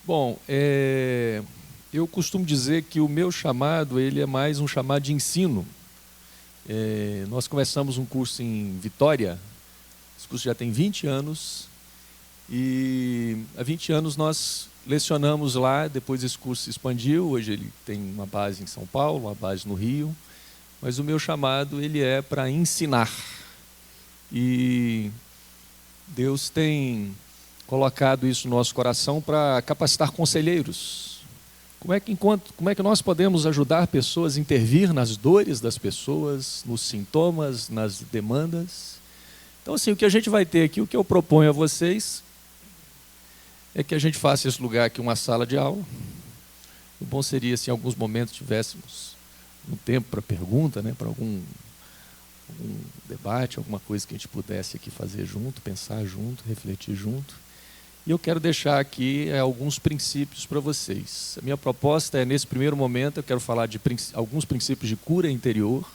Bom, eu costumo dizer que o meu chamado ele é mais um chamado de ensino. Nós começamos um curso em Vitória, esse curso já tem 20 anos, e há 20 anos nós lecionamos lá, depois esse curso se expandiu, hoje ele tem uma base em São Paulo, uma base no Rio, mas o meu chamado ele é para ensinar. E Deus tem colocado isso no nosso coração para capacitar conselheiros. Como é que nós podemos ajudar pessoas a intervir nas dores das pessoas, nos sintomas, nas demandas? Então, assim, o que a gente vai ter aqui, o que eu proponho a vocês, é que a gente faça esse lugar aqui uma sala de aula. O bom seria se em alguns momentos tivéssemos um tempo para pergunta, né, para algum debate, alguma coisa que a gente pudesse aqui fazer junto, pensar junto, refletir junto. E eu quero deixar aqui alguns princípios para vocês. A minha proposta é, nesse primeiro momento, eu quero falar de alguns princípios de cura interior,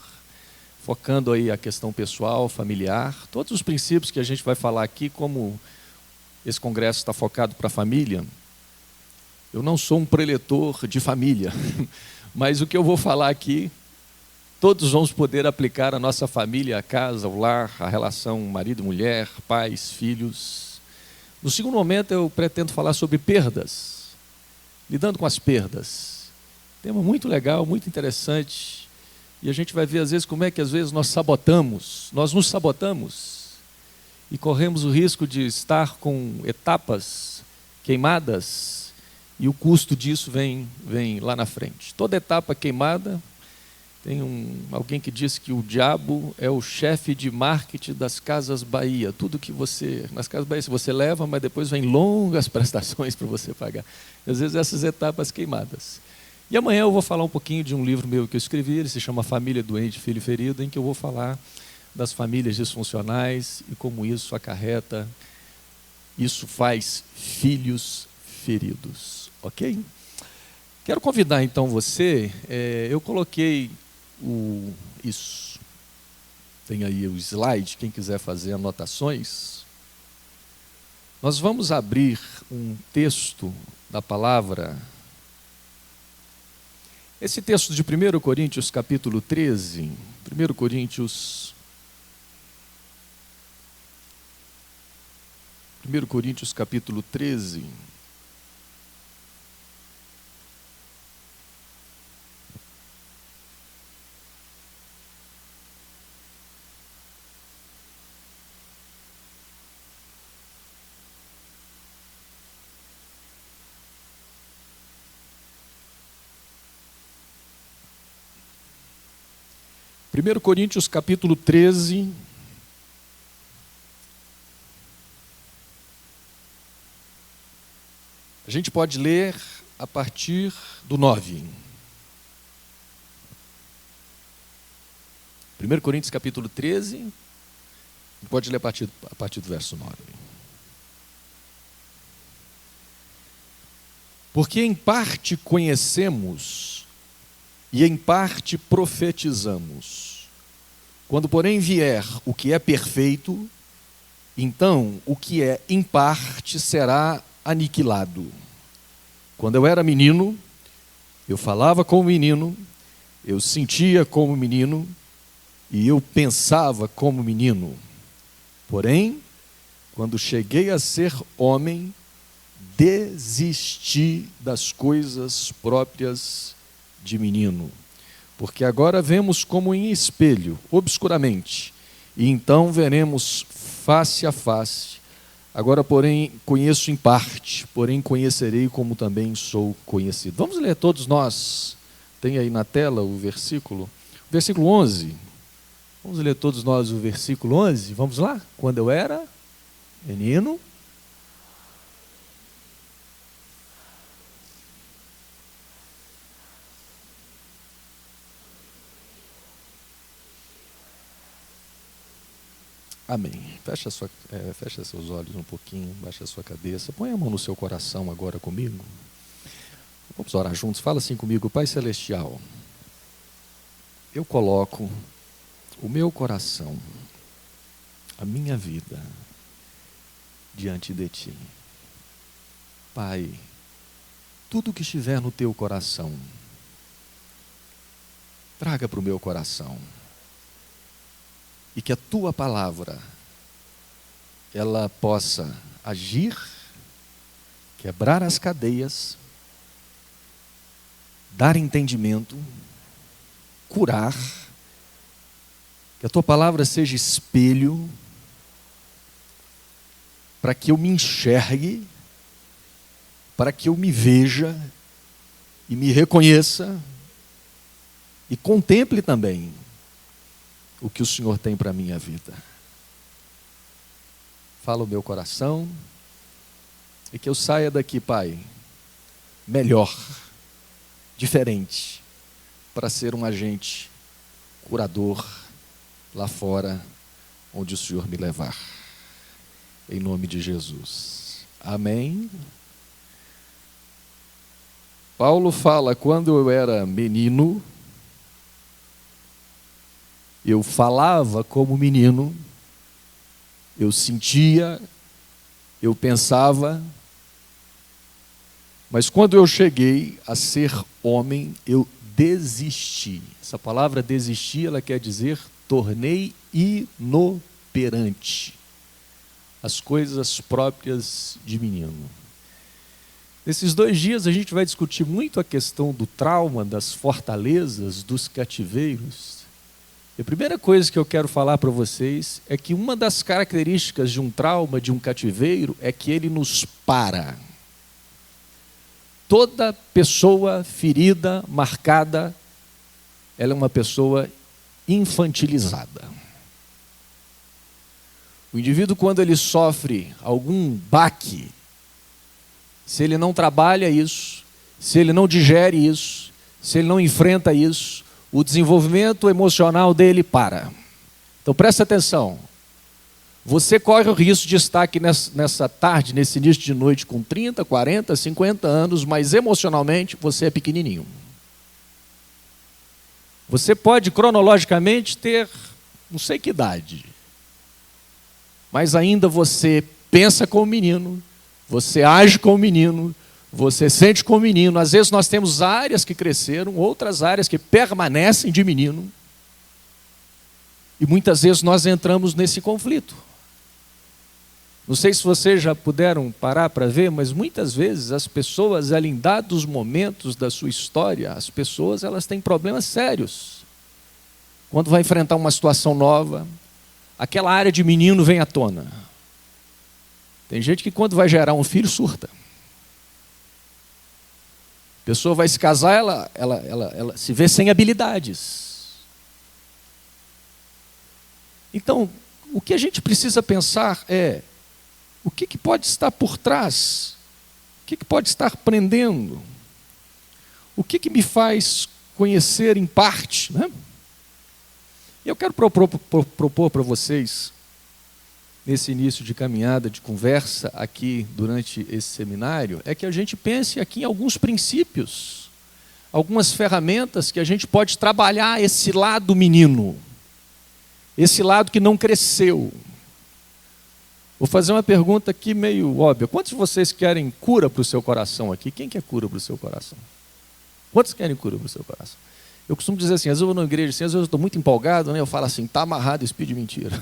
focando aí a questão pessoal, familiar, todos os princípios que a gente vai falar aqui, como esse congresso está focado para a família. Eu não sou um preletor de família, mas o que eu vou falar aqui, todos vamos poder aplicar à nossa família, a casa, o lar, a relação marido-mulher, pais, filhos. No segundo momento, eu pretendo falar sobre perdas, lidando com as perdas. Tema muito legal, muito interessante. E a gente vai ver, às vezes, como é que, às vezes, nós nos sabotamos e corremos o risco de estar com etapas queimadas e o custo disso vem lá na frente. Toda etapa queimada, tem alguém que disse que o diabo é o chefe de marketing das Casas Bahia. Tudo que nas Casas Bahia, você leva, mas depois vem longas prestações para você pagar. E, às vezes, essas etapas queimadas. E amanhã eu vou falar um pouquinho de um livro meu que eu escrevi, ele se chama Família Doente, Filho Ferido, em que eu vou falar das famílias disfuncionais e como isso acarreta, isso faz filhos feridos, ok? Quero convidar então você, eu coloquei isso, tem aí o slide, quem quiser fazer anotações. Nós vamos abrir um texto da palavra. Esse texto de 1 Coríntios capítulo 13, 1 Coríntios capítulo 13, Primeiro Coríntios capítulo 13, a gente pode ler a partir do 9. 1 Coríntios capítulo 13, pode ler a partir do verso 9. Porque em parte conhecemos e em parte profetizamos. Quando, porém, vier o que é perfeito, então o que é em parte será aniquilado. Quando eu era menino, eu falava como menino, eu sentia como menino e eu pensava como menino. Porém, quando cheguei a ser homem, desisti das coisas próprias de menino, porque agora vemos como em espelho, obscuramente, e então veremos face a face. Agora, porém, conheço em parte, porém conhecerei como também sou conhecido. Vamos ler todos nós, tem aí na tela o versículo 11. Vamos ler todos nós o versículo 11, vamos lá? Quando eu era menino, amém. Fecha seus olhos um pouquinho, baixa a sua cabeça, põe a mão no seu coração agora comigo. Vamos orar juntos, fala assim comigo: Pai Celestial, eu coloco o meu coração, a minha vida, diante de Ti. Pai, tudo que estiver no teu coração, traga para o meu coração. E que a tua palavra, ela possa agir, quebrar as cadeias, dar entendimento, curar, que a tua palavra seja espelho, para que eu me enxergue, para que eu me veja e me reconheça e contemple também o que o Senhor tem para a minha vida. Fala o meu coração e que eu saia daqui, Pai, melhor, diferente, para ser um agente curador lá fora, onde o Senhor me levar. Em nome de Jesus. Amém. Paulo fala, quando eu era menino, eu falava como menino, eu sentia, eu pensava, mas quando eu cheguei a ser homem, eu desisti. Essa palavra desistir, ela quer dizer tornei inoperante as coisas próprias de menino. Nesses 2 dias a gente vai discutir muito a questão do trauma, das fortalezas, dos cativeiros. E a primeira coisa que eu quero falar para vocês é que uma das características de um trauma, de um cativeiro, é que ele nos para. Toda pessoa ferida, marcada, ela é uma pessoa infantilizada. O indivíduo, quando ele sofre algum baque, se ele não trabalha isso, se ele não digere isso, se ele não enfrenta isso, o desenvolvimento emocional dele para. Então presta atenção. Você corre o risco de estar aqui nessa tarde, nesse início de noite, com 30, 40, 50 anos, mas emocionalmente você é pequenininho. Você pode cronologicamente ter não sei que idade, mas ainda você pensa como menino, você age como menino, você sente como menino. Às vezes nós temos áreas que cresceram, outras áreas que permanecem de menino. E muitas vezes nós entramos nesse conflito. Não sei se vocês já puderam parar para ver, mas muitas vezes as pessoas, em dados momentos da sua história, as pessoas elas têm problemas sérios. Quando vai enfrentar uma situação nova, aquela área de menino vem à tona. Tem gente que quando vai gerar um filho surta. A pessoa vai se casar, ela se vê sem habilidades. Então, o que a gente precisa pensar é, o que pode estar por trás? O que pode estar prendendo? O que me faz conhecer em parte, né? Eu quero propor para vocês, nesse início de caminhada, de conversa aqui durante esse seminário, é que a gente pense aqui em alguns princípios, algumas ferramentas que a gente pode trabalhar esse lado menino, esse lado que não cresceu. Vou fazer uma pergunta aqui meio óbvia. Quantos de vocês querem cura para o seu coração aqui? Quem quer cura para o seu coração? Quantos querem cura para o seu coração? Eu costumo dizer assim, às vezes eu vou na igreja assim, às vezes eu estou muito empolgado, né? Eu falo assim, está amarrado espírito de mentira.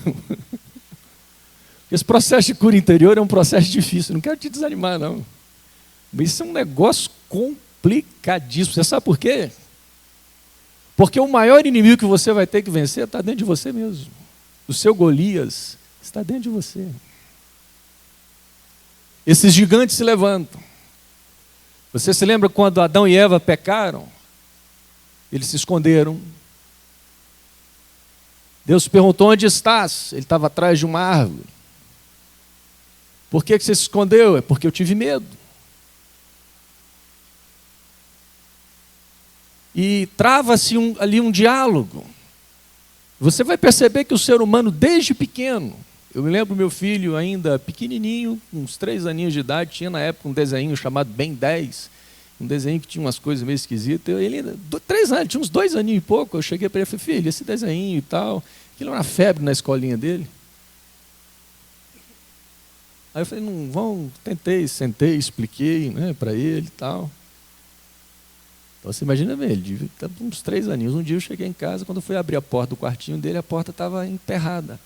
Esse processo de cura interior é um processo difícil, não quero te desanimar não. Mas isso é um negócio complicadíssimo. Você sabe por quê? Porque o maior inimigo que você vai ter que vencer está dentro de você mesmo. O seu Golias está dentro de você. Esses gigantes se levantam. Você se lembra quando Adão e Eva pecaram? Eles se esconderam. Deus perguntou, onde estás? Ele estava atrás de uma árvore. Por que você se escondeu? É porque eu tive medo. E trava-se ali um diálogo. Você vai perceber que o ser humano, desde pequeno, eu me lembro meu filho ainda pequenininho, uns 3 aninhos de idade, tinha na época um desenho chamado Ben 10, um desenho que tinha umas coisas meio esquisitas. Ele ainda, 3 anos, tinha uns 2 aninhos e pouco, eu cheguei para ele e falei, filho, esse desenho e tal, aquilo era uma febre na escolinha dele. Aí eu falei, não vão, sentei, expliquei, né, para ele e tal. Então você imagina bem, ele devia estar com uns 3 aninhos. Um dia eu cheguei em casa, quando eu fui abrir a porta do quartinho dele, a porta estava emperrada.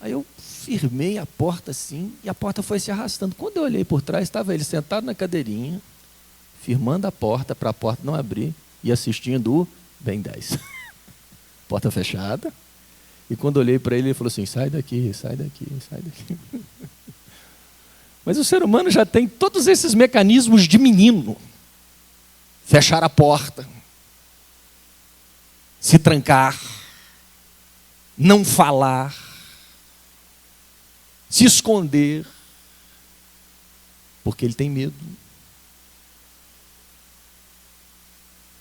Aí eu firmei a porta assim, e a porta foi se arrastando. Quando eu olhei por trás, estava ele sentado na cadeirinha, firmando a porta para a porta não abrir, e assistindo o Ben 10. Porta fechada. E quando eu olhei para ele, ele falou assim, sai daqui, sai daqui, sai daqui. Mas o ser humano já tem todos esses mecanismos de menino. Fechar a porta, se trancar, não falar, se esconder, porque ele tem medo.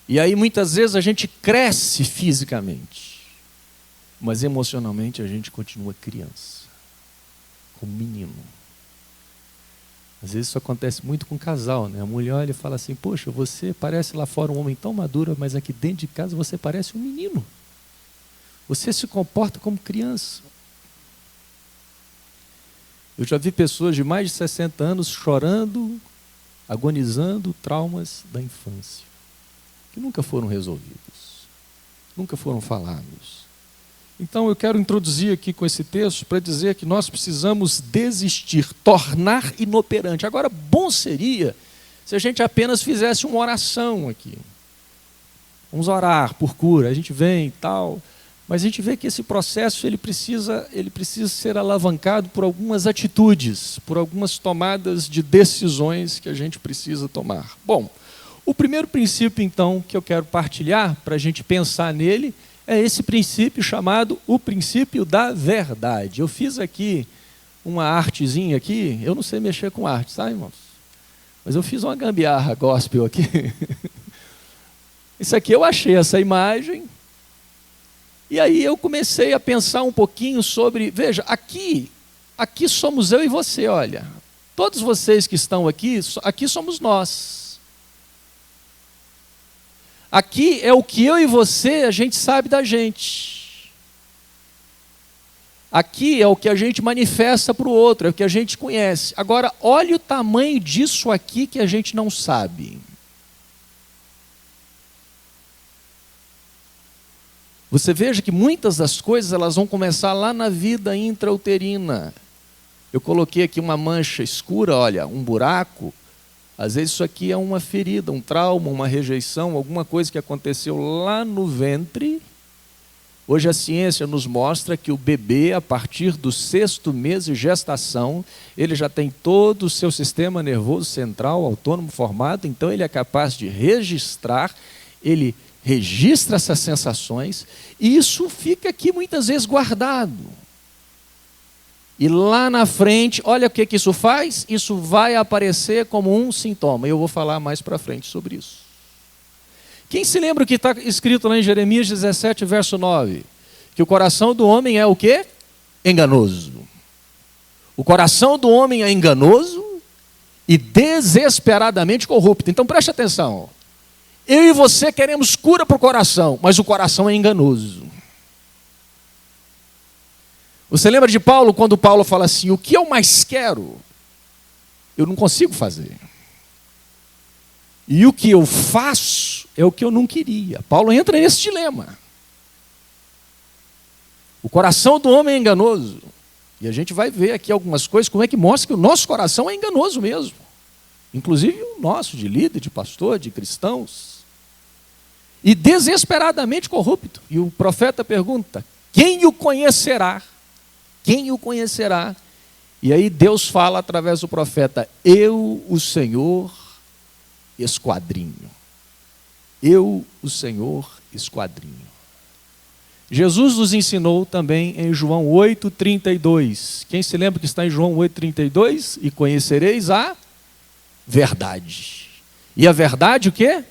E aí muitas vezes a gente cresce fisicamente, mas emocionalmente a gente continua criança, como menino. Às vezes isso acontece muito com casal, né? A mulher olha e fala assim, poxa, você parece lá fora um homem tão maduro, mas aqui dentro de casa você parece um menino. Você se comporta como criança. Eu já vi pessoas de mais de 60 anos chorando, agonizando traumas da infância, que nunca foram resolvidos, nunca foram falados. Então eu quero introduzir aqui com esse texto para dizer que nós precisamos desistir, tornar inoperante. Agora, bom seria se a gente apenas fizesse uma oração aqui. Vamos orar por cura, a gente vem e tal, mas a gente vê que esse processo ele precisa ser alavancado por algumas atitudes, por algumas tomadas de decisões que a gente precisa tomar. Bom, o primeiro princípio então que eu quero partilhar para a gente pensar nele é esse princípio chamado o princípio da verdade. Eu fiz aqui uma artezinha aqui, eu não sei mexer com arte, tá, irmãos? Mas eu fiz uma gambiarra gospel aqui. Isso aqui eu achei essa imagem, e aí eu comecei a pensar um pouquinho sobre, veja, aqui somos eu e você, olha. Todos vocês que estão aqui somos nós. Aqui é o que eu e você, a gente sabe da gente. Aqui é o que a gente manifesta para o outro, é o que a gente conhece. Agora, olha o tamanho disso aqui que a gente não sabe. Você veja que muitas das coisas elas vão começar lá na vida intrauterina. Eu coloquei aqui uma mancha escura, olha, um buraco. Às vezes isso aqui é uma ferida, um trauma, uma rejeição, alguma coisa que aconteceu lá no ventre. Hoje a ciência nos mostra que o bebê, a partir do 6º mês de gestação, ele já tem todo o seu sistema nervoso central autônomo formado, então ele é capaz de registrar, ele registra essas sensações, e isso fica aqui muitas vezes guardado. E lá na frente, olha o que isso faz, isso vai aparecer como um sintoma. Eu vou falar mais para frente sobre isso. Quem se lembra o que está escrito lá em Jeremias 17, verso 9? Que o coração do homem é o quê? Enganoso. O coração do homem é enganoso e desesperadamente corrupto. Então preste atenção. Eu e você queremos cura para o coração, mas o coração é enganoso. Você lembra de Paulo, quando Paulo fala assim, o que eu mais quero, eu não consigo fazer. E o que eu faço é o que eu não queria. Paulo entra nesse dilema. O coração do homem é enganoso. E a gente vai ver aqui algumas coisas, como é que mostra que o nosso coração é enganoso mesmo. Inclusive o nosso, de líder, de pastor, de cristãos. E desesperadamente corrupto. E o profeta pergunta, quem o conhecerá? Quem o conhecerá? E aí Deus fala através do profeta, eu, o Senhor, esquadrinho. Eu, o Senhor, esquadrinho. Jesus nos ensinou também em João 8,32. Quem se lembra que está em João 8,32? E conhecereis a verdade. E a verdade o quê?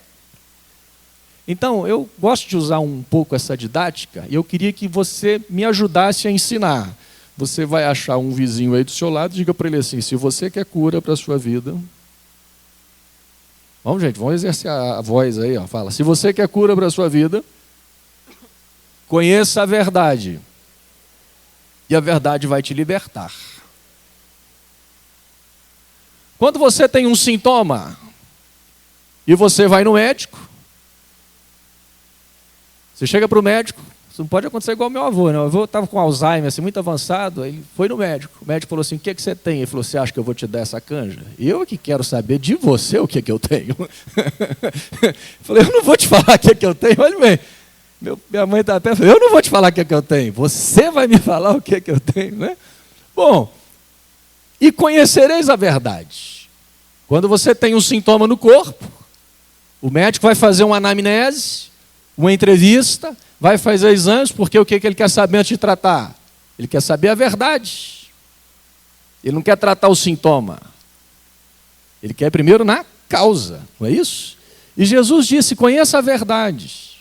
Então, eu gosto de usar um pouco essa didática e eu queria que você me ajudasse a ensinar. Você vai achar um vizinho aí do seu lado, diga para ele assim, se você quer cura para a sua vida... Vamos, gente, vamos exercer a voz aí, ó. Fala, se você quer cura para a sua vida, conheça a verdade. E a verdade vai te libertar. Quando você tem um sintoma e você vai no médico, Você chega para o médico, isso não pode acontecer igual ao meu avô, né? Meu avô estava com Alzheimer, assim, muito avançado, aí foi no médico. O médico falou assim, o que você tem? Ele falou, você acha que eu vou te dar essa canja? Eu que quero saber de você o que eu tenho. Eu falei, eu não vou te falar o que eu tenho, olha bem. Minha mãe está perto, eu não vou te falar o que eu tenho, você vai me falar o que eu tenho, né? Bom, e conhecereis a verdade. Quando você tem um sintoma no corpo, o médico vai fazer uma anamnese, uma entrevista, vai fazer exames, porque o que ele quer saber antes de tratar? Ele quer saber a verdade. Ele não quer tratar o sintoma. Ele quer primeiro na causa, não é isso? E Jesus disse, conheça a verdade.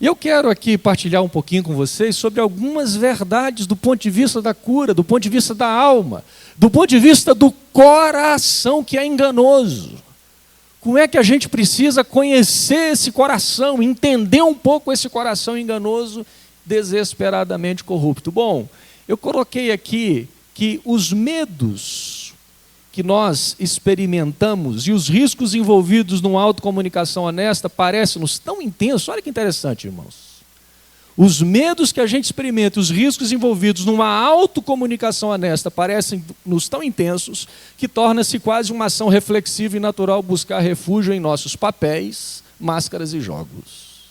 E eu quero aqui partilhar um pouquinho com vocês sobre algumas verdades do ponto de vista da cura, do ponto de vista da alma, do ponto de vista do coração que é enganoso. Como é que a gente precisa conhecer esse coração, entender um pouco esse coração enganoso, desesperadamente corrupto? Bom, eu coloquei aqui que os medos que nós experimentamos e os riscos envolvidos numa autocomunicação honesta parecem-nos tão intensos. Olha que interessante, irmãos. Os medos que a gente experimenta, os riscos envolvidos numa autocomunicação honesta parecem-nos tão intensos que torna-se quase uma ação reflexiva e natural buscar refúgio em nossos papéis, máscaras e jogos.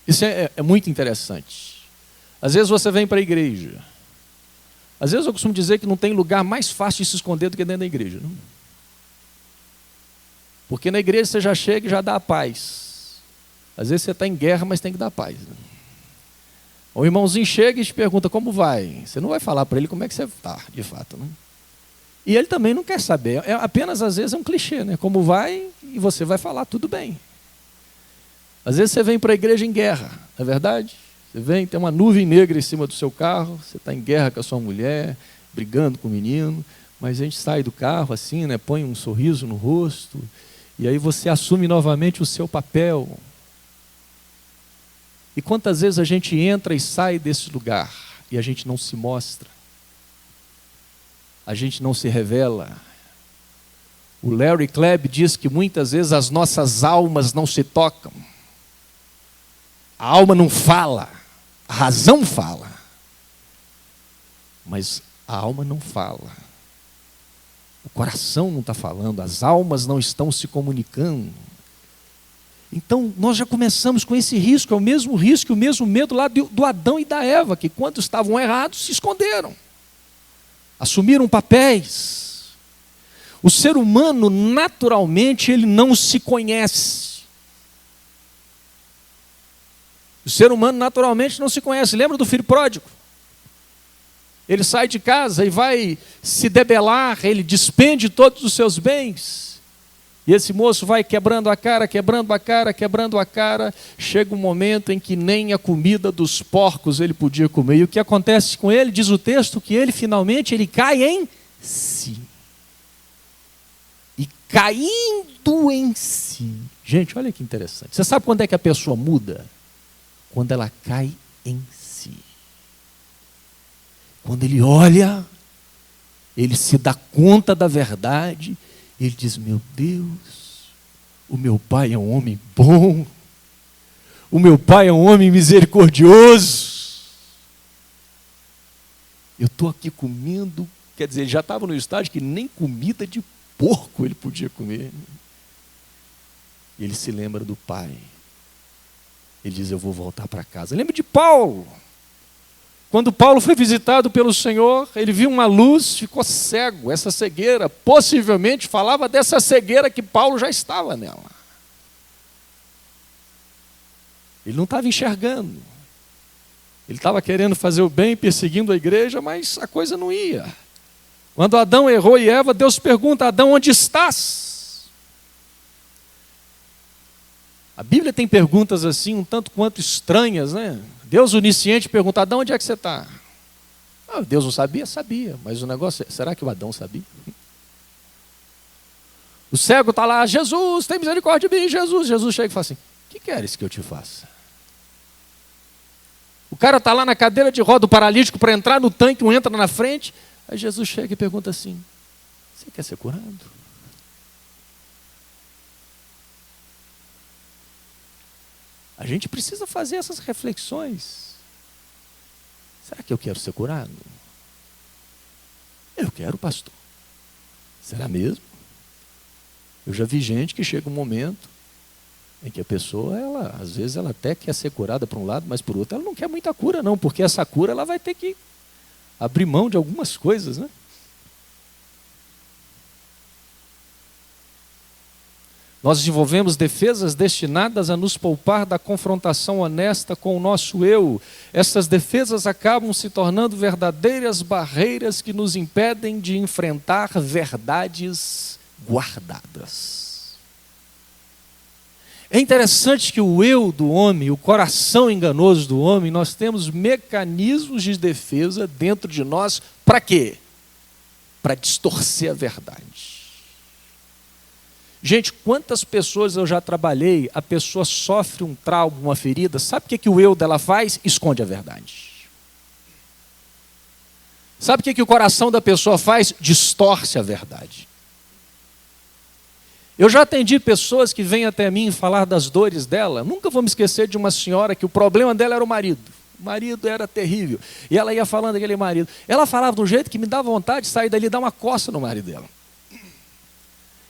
Isso é muito interessante. Às vezes você vem para a igreja. Às vezes eu costumo dizer que não tem lugar mais fácil de se esconder do que dentro da igreja. Não? Porque na igreja você já chega e já dá a paz. Às vezes você está em guerra, mas tem que dar paz. Né? O irmãozinho chega e te pergunta como vai. Você não vai falar para ele como é que você está, de fato. Não? E ele também não quer saber. Apenas, às vezes, é um clichê. Né? Como vai, e você vai falar, tudo bem. Às vezes você vem para a igreja em guerra, não é verdade? Você vem, tem uma nuvem negra em cima do seu carro, você está em guerra com a sua mulher, brigando com o menino, mas a gente sai do carro assim, né, põe um sorriso no rosto, e aí você assume novamente o seu papel. E quantas vezes a gente entra e sai desse lugar e a gente não se mostra, a gente não se revela. O Larry Klebb diz que muitas vezes as nossas almas não se tocam. A alma não fala, a razão fala, mas a alma não fala. O coração não está falando, as almas não estão se comunicando. Então, nós já começamos com esse risco, é o mesmo risco, o mesmo medo lá do Adão e da Eva, que quando estavam errados, se esconderam. Assumiram papéis. O ser humano, naturalmente, ele não se conhece. O ser humano, naturalmente, não se conhece. Lembra do filho pródigo? Ele sai de casa e vai se debelar, ele despende todos os seus bens. E esse moço vai quebrando a cara, quebrando a cara, quebrando a cara. Chega um momento em que nem a comida dos porcos ele podia comer. E o que acontece com ele? Diz o texto que ele finalmente cai em si. E caindo em si. Gente, olha que interessante. Você sabe quando é que a pessoa muda? Quando ela cai em si. Quando ele olha, ele se dá conta da verdade. Ele diz, meu Deus, o meu pai é um homem bom, o meu pai é um homem misericordioso. Eu estou aqui comendo, quer dizer, ele já estava no estágio que nem comida de porco ele podia comer. E ele se lembra do pai. Ele diz, eu vou voltar para casa. Lembra de Paulo. Quando Paulo foi visitado pelo Senhor, ele viu uma luz, ficou cego. Essa cegueira, possivelmente, falava dessa cegueira que Paulo já estava nela. Ele não estava enxergando. Ele estava querendo fazer o bem, perseguindo a igreja, mas a coisa não ia. Quando Adão errou e Eva, Deus pergunta, Adão, onde estás? A Bíblia tem perguntas assim, um tanto quanto estranhas, né? Deus onisciente pergunta, Adão, onde é que você está? Ah, Deus não sabia? Sabia. Mas o negócio é, será que o Adão sabia? O cego está lá, Jesus, tem misericórdia de mim, Jesus. Jesus chega e fala assim, o que queres que eu te faça? O cara está lá na cadeira de roda, o paralítico, para entrar no tanque, um entra na frente. Aí Jesus chega e pergunta assim, você quer ser curado? A gente precisa fazer essas reflexões. Será que eu quero ser curado? Eu quero, pastor. Será mesmo? Eu já vi gente que chega um momento em que a pessoa, às vezes ela até quer ser curada por um lado, mas por outro ela não quer muita cura não, porque essa cura ela vai ter que abrir mão de algumas coisas, né? Nós desenvolvemos defesas destinadas a nos poupar da confrontação honesta com o nosso eu. Essas defesas acabam se tornando verdadeiras barreiras que nos impedem de enfrentar verdades guardadas. É interessante que o eu do homem, o coração enganoso do homem, nós temos mecanismos de defesa dentro de nós, para quê? Para distorcer a verdade. Gente, quantas pessoas eu já trabalhei, a pessoa sofre um trauma, uma ferida, sabe o que o eu dela faz? Esconde a verdade. Sabe o que o coração da pessoa faz? Distorce a verdade. Eu já atendi pessoas que vêm até mim falar das dores dela. Nunca vou me esquecer de uma senhora que o problema dela era o marido. O marido era terrível. E ela ia falando daquele marido. Ela falava de um jeito que me dá vontade de sair dali e dar uma coça no marido dela.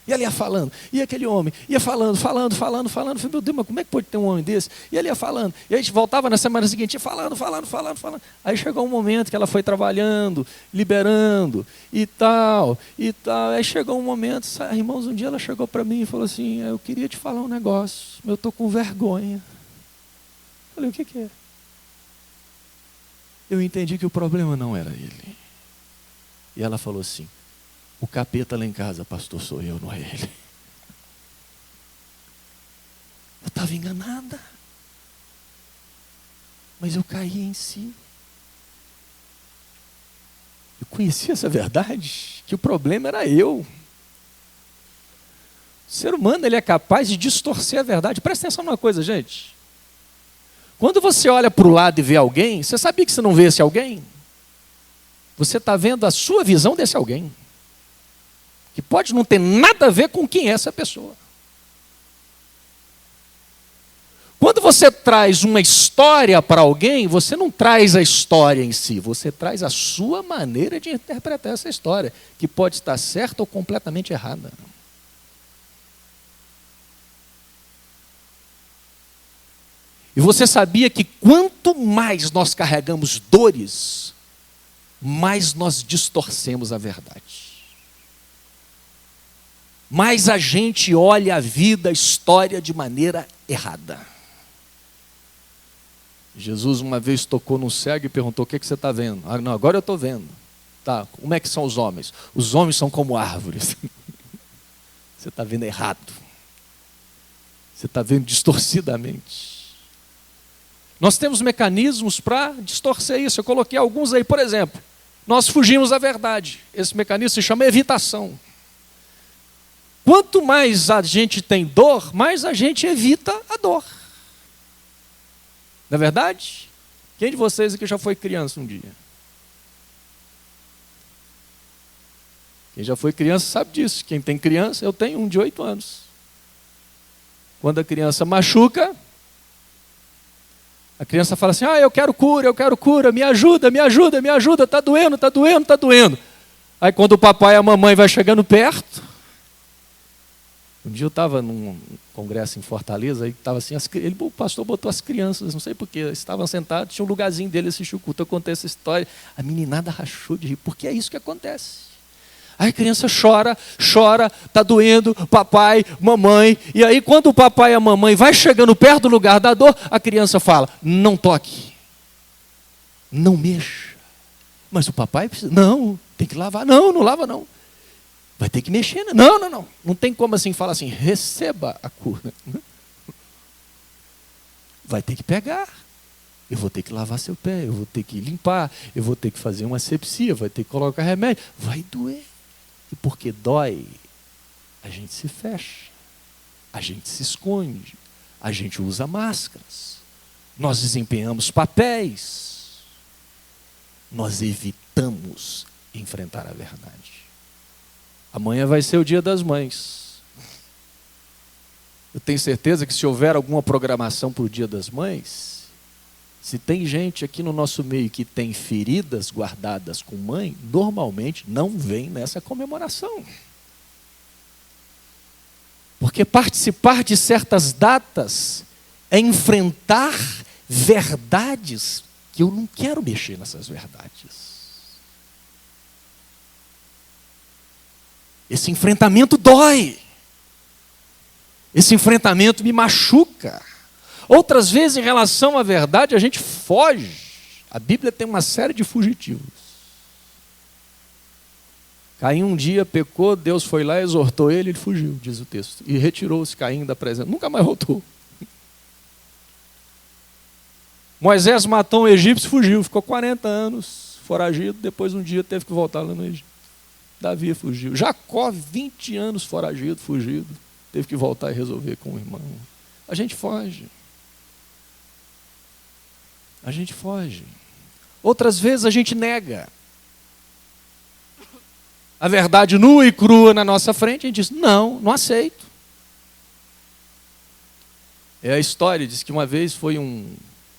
E ela ia falando, e aquele homem ia falando. Falei, meu Deus, mas como é que pode ter um homem desse? E ele ia falando, e a gente voltava na semana seguinte, falando. Aí chegou um momento que ela foi trabalhando, liberando, e tal. Aí chegou um momento, irmãos, um dia ela chegou para mim e falou assim, eu queria te falar um negócio, eu estou com vergonha. Falei, o que é? Eu entendi que o problema não era ele. E ela falou assim, o capeta lá em casa, pastor, sou eu, não é ele. Eu estava enganada. Mas eu caí em si. Eu conhecia essa verdade, que o problema era eu. O ser humano ele é capaz de distorcer a verdade. Presta atenção numa coisa, gente. Quando você olha para o lado e vê alguém, você sabia que você não vê esse alguém? Você está vendo a sua visão desse alguém. Que pode não ter nada a ver com quem é essa pessoa. Quando você traz uma história para alguém, você não traz a história em si, você traz a sua maneira de interpretar essa história, que pode estar certa ou completamente errada. E você sabia que quanto mais nós carregamos dores, mais nós distorcemos a verdade. Mas a gente olha a vida, a história de maneira errada. Jesus uma vez tocou num cego e perguntou, o que você está vendo? Ah, não, agora eu estou vendo. Tá, como é que são os homens? Os homens são como árvores. Você está vendo errado. Você está vendo distorcidamente. Nós temos mecanismos para distorcer isso. Eu coloquei alguns aí, por exemplo. Nós fugimos da verdade. Esse mecanismo se chama evitação. Quanto mais a gente tem dor, mais a gente evita a dor. Não é verdade? Quem de vocês aqui já foi criança um dia? Quem já foi criança sabe disso. Quem tem criança, eu tenho um de 8 anos. Quando a criança machuca, a criança fala assim, eu quero cura, me ajuda, está doendo. Aí quando o papai e a mamãe vai chegando perto, um dia eu estava num congresso em Fortaleza, aí estava assim, o pastor botou as crianças, não sei porquê, estavam sentados, tinha um lugarzinho dele assistir o culto, eu contei essa história, a meninada rachou de rir, porque é isso que acontece. Aí a criança chora, está doendo, papai, mamãe, e aí quando o papai e a mamãe vai chegando perto do lugar da dor, a criança fala, não toque, não mexa. Mas o papai precisa, não, tem que lavar, não lava não. Vai ter que mexer, né? Não tem como assim falar assim, receba a cura. Vai ter que pegar. Eu vou ter que lavar seu pé, eu vou ter que limpar, eu vou ter que fazer uma asepsia, vai ter que colocar remédio. Vai doer. E porque dói, a gente se fecha, a gente se esconde, a gente usa máscaras, nós desempenhamos papéis, nós evitamos enfrentar a verdade. Amanhã vai ser o Dia das Mães. Eu tenho certeza que se houver alguma programação para o Dia das Mães, se tem gente aqui no nosso meio que tem feridas guardadas com mãe, normalmente não vem nessa comemoração. Porque participar de certas datas é enfrentar verdades que eu não quero mexer nessas verdades. Esse enfrentamento dói. Esse enfrentamento me machuca. Outras vezes, em relação à verdade, a gente foge. A Bíblia tem uma série de fugitivos. Caim um dia pecou, Deus foi lá, exortou ele, ele fugiu, diz o texto. E retirou-se Caim da presença. Nunca mais voltou. Moisés matou um egípcio, fugiu, ficou 40 anos foragido, depois um dia teve que voltar lá no Egito. Davi fugiu. Jacó, 20 anos foragido, fugido, teve que voltar e resolver com o irmão. A gente foge. A gente foge. Outras vezes a gente nega. A verdade nua e crua na nossa frente, a gente diz, não, não aceito. É a história, diz que uma vez foi um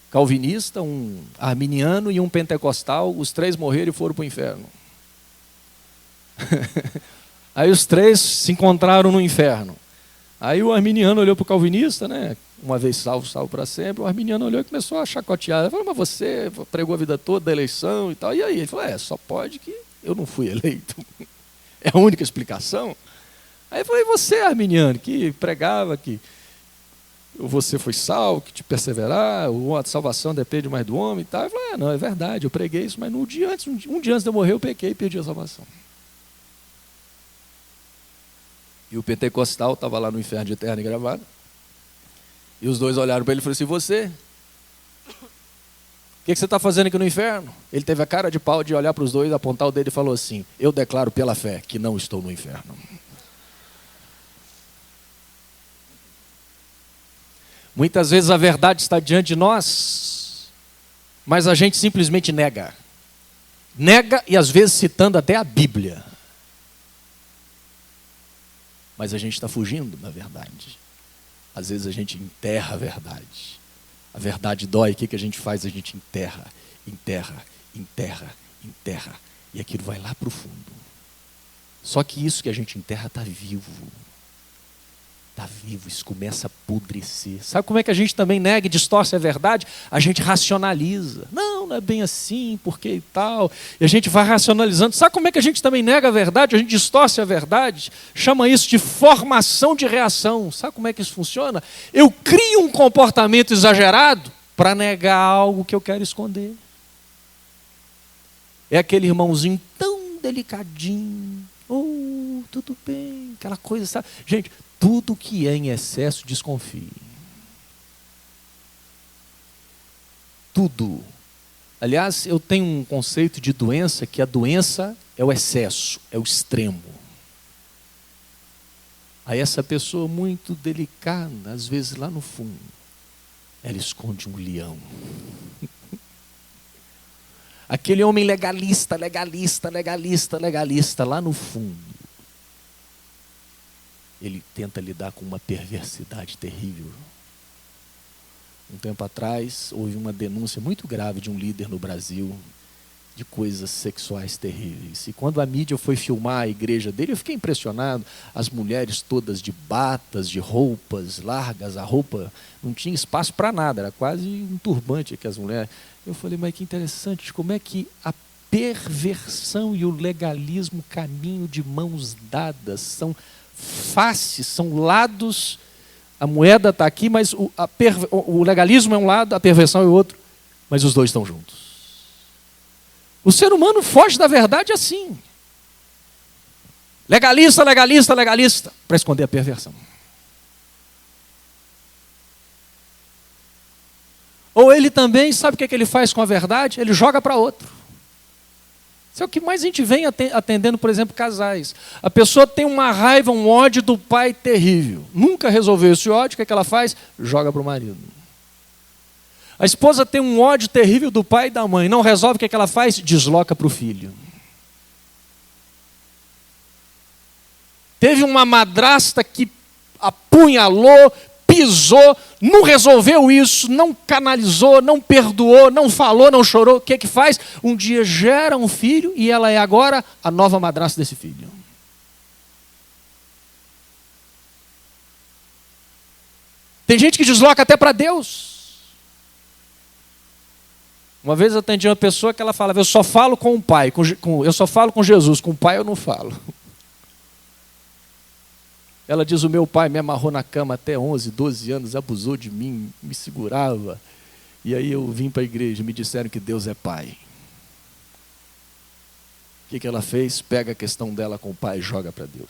calvinista, um arminiano e um pentecostal, os três morreram e foram para o inferno. Aí os três se encontraram no inferno. Aí o arminiano olhou para o calvinista, né? Uma vez salvo, salvo para sempre. O arminiano olhou e começou a chacotear. Ele falou, mas você pregou a vida toda da eleição e tal. E aí? Ele falou, só pode que eu não fui eleito. É a única explicação. Aí eu falei, você, arminiano, que pregava que você foi salvo, que te perseverar, a salvação depende mais do homem e tal. Eu falei, não, é verdade, eu preguei isso, mas um dia antes de eu morrer, eu pequei e perdi a salvação. E o pentecostal estava lá no inferno de eterno e gravado. E os dois olharam para ele e falaram assim, você? O que você está fazendo aqui no inferno? Ele teve a cara de pau de olhar para os dois, apontar o dedo e falou assim, eu declaro pela fé que não estou no inferno. Muitas vezes a verdade está diante de nós, mas a gente simplesmente nega. Nega e às vezes citando até a Bíblia. Mas a gente está fugindo da verdade. Às vezes a gente enterra a verdade. A verdade dói, o que a gente faz? A gente enterra, enterra, enterra, enterra. E aquilo vai lá para o fundo. Só que isso que a gente enterra está vivo. Está vivo, isso começa a apodrecer. Sabe como é que a gente também nega e distorce a verdade? A gente racionaliza. Não é bem assim, porque e tal. E a gente vai racionalizando. Sabe como é que a gente também nega a verdade? A gente distorce a verdade. Chama isso de formação de reação. Sabe como é que isso funciona? Eu crio um comportamento exagerado para negar algo que eu quero esconder. É aquele irmãozinho tão delicadinho. Oh, tudo bem. Aquela coisa, sabe? Gente, tudo que é em excesso, desconfie. Tudo. Aliás, eu tenho um conceito de doença, que a doença é o excesso, é o extremo. Aí essa pessoa muito delicada, às vezes lá no fundo, ela esconde um leão. Aquele homem legalista, legalista, legalista, legalista, lá no fundo, ele tenta lidar com uma perversidade terrível. Um tempo atrás, houve uma denúncia muito grave de um líder no Brasil de coisas sexuais terríveis. E quando a mídia foi filmar a igreja dele, eu fiquei impressionado. As mulheres todas de batas, de roupas largas, a roupa não tinha espaço para nada, era quase um turbante que as mulheres. Eu falei, mas que interessante, como é que a perversão e o legalismo caminham de mãos dadas, são faces, são lados, a moeda está aqui, mas o legalismo é um lado, a perversão é o outro, mas os dois estão juntos. O ser humano foge da verdade assim. Legalista, legalista, legalista, para esconder a perversão. Ou ele também, sabe o que ele faz com a verdade? Ele joga para outro. Isso é o que mais a gente vem atendendo, por exemplo, casais. A pessoa tem uma raiva, um ódio do pai terrível. Nunca resolveu esse ódio, o que ela faz? Joga para o marido. A esposa tem um ódio terrível do pai e da mãe. Não resolve, o que ela faz? Desloca para o filho. Teve uma madrasta que apunhalou, pisou, não resolveu isso, não canalizou, não perdoou, não falou, não chorou. O que é que faz? Um dia gera um filho e ela é agora a nova madrasta desse filho. Tem gente que desloca até para Deus. Uma vez eu atendi uma pessoa que ela falava, eu só falo com o Pai, eu só falo com Jesus, com o Pai eu não falo. Ela diz, o meu pai me amarrou na cama até 11, 12 anos, abusou de mim, me segurava. E aí eu vim para a igreja, me disseram que Deus é pai. O que ela fez? Pega a questão dela com o pai e joga para Deus.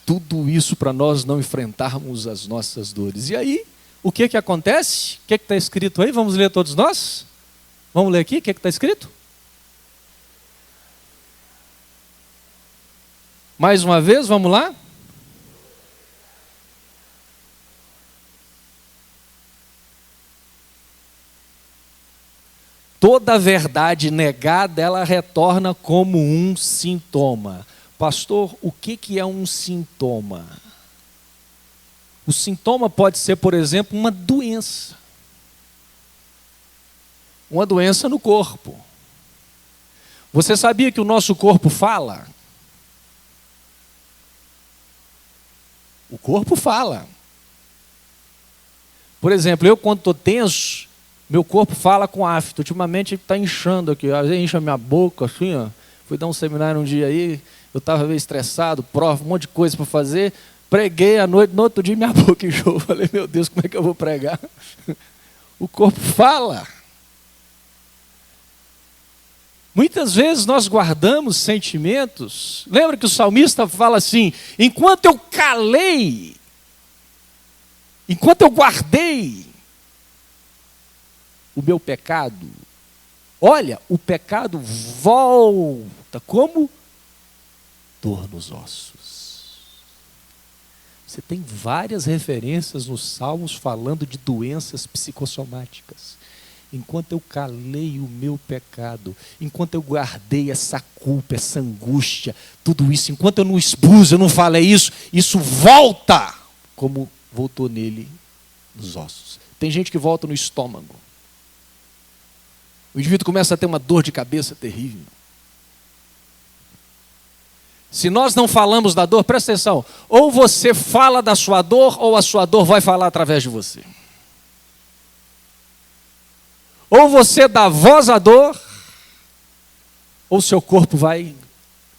Tudo isso para nós não enfrentarmos as nossas dores. E aí, o que acontece? O que está escrito aí? Vamos ler todos nós? Vamos ler aqui, o que está escrito? Mais uma vez, vamos lá? Toda verdade negada, ela retorna como um sintoma. Pastor, o que é um sintoma? O sintoma pode ser, por exemplo, uma doença. Uma doença no corpo. Você sabia que o nosso corpo fala? O corpo fala. Por exemplo, eu quando estou tenso, meu corpo fala com afto. Ultimamente está inchando aqui, às vezes incha minha boca assim, ó. Fui dar um seminário um dia aí, eu estava meio estressado, prova, um monte de coisa para fazer. Preguei à noite, no outro dia minha boca inchou. Falei, meu Deus, como é que eu vou pregar? O corpo fala. Muitas vezes nós guardamos sentimentos. Lembra que o salmista fala assim, enquanto eu calei, enquanto eu guardei o meu pecado, olha, o pecado volta como dor nos ossos. Você tem várias referências nos Salmos falando de doenças psicossomáticas. Enquanto eu calei o meu pecado, enquanto eu guardei essa culpa, essa angústia, tudo isso, enquanto eu não expus, eu não falei isso volta como voltou nele nos ossos. Tem gente que volta no estômago. O indivíduo começa a ter uma dor de cabeça terrível. Se nós não falamos da dor, presta atenção, ou você fala da sua dor, ou a sua dor vai falar através de você. Ou você dá voz à dor, ou seu corpo vai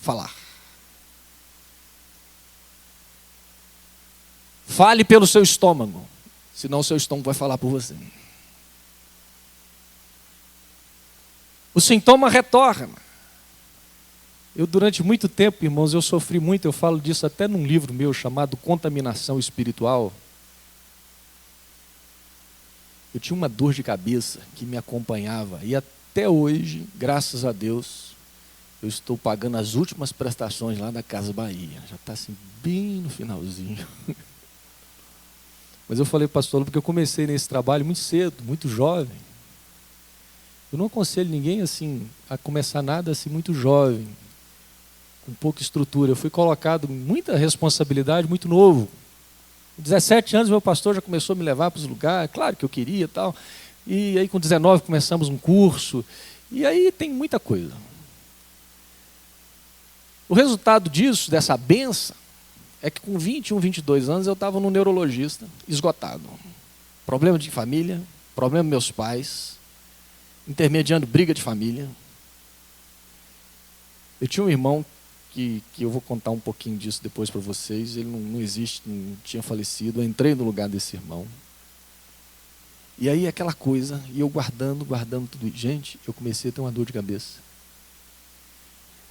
falar. Fale pelo seu estômago, senão o seu estômago vai falar por você. O sintoma retorna. Eu, durante muito tempo, irmãos, eu sofri muito, eu falo disso até num livro meu chamado Contaminação Espiritual. Eu tinha uma dor de cabeça que me acompanhava e até hoje, graças a Deus, eu estou pagando as últimas prestações lá da Casa Bahia. Já está assim, bem no finalzinho. Mas eu falei, pastor, porque eu comecei nesse trabalho muito cedo, muito jovem. Eu não aconselho ninguém assim a começar nada assim muito jovem, com pouca estrutura. Eu fui colocado com muita responsabilidade, muito novo. Com 17 anos, meu pastor já começou a me levar para os lugares, claro que eu queria e tal. E aí com 19 começamos um curso. E aí tem muita coisa. O resultado disso, dessa benção, é que com 21, 22 anos eu estava num neurologista, esgotado. Problema de família, problema dos meus pais, intermediando briga de família. Eu tinha um irmão que eu vou contar um pouquinho disso depois para vocês. Ele não existe, não tinha falecido. Eu entrei no lugar desse irmão. E aí aquela coisa, e eu guardando tudo. Gente, eu comecei a ter uma dor de cabeça.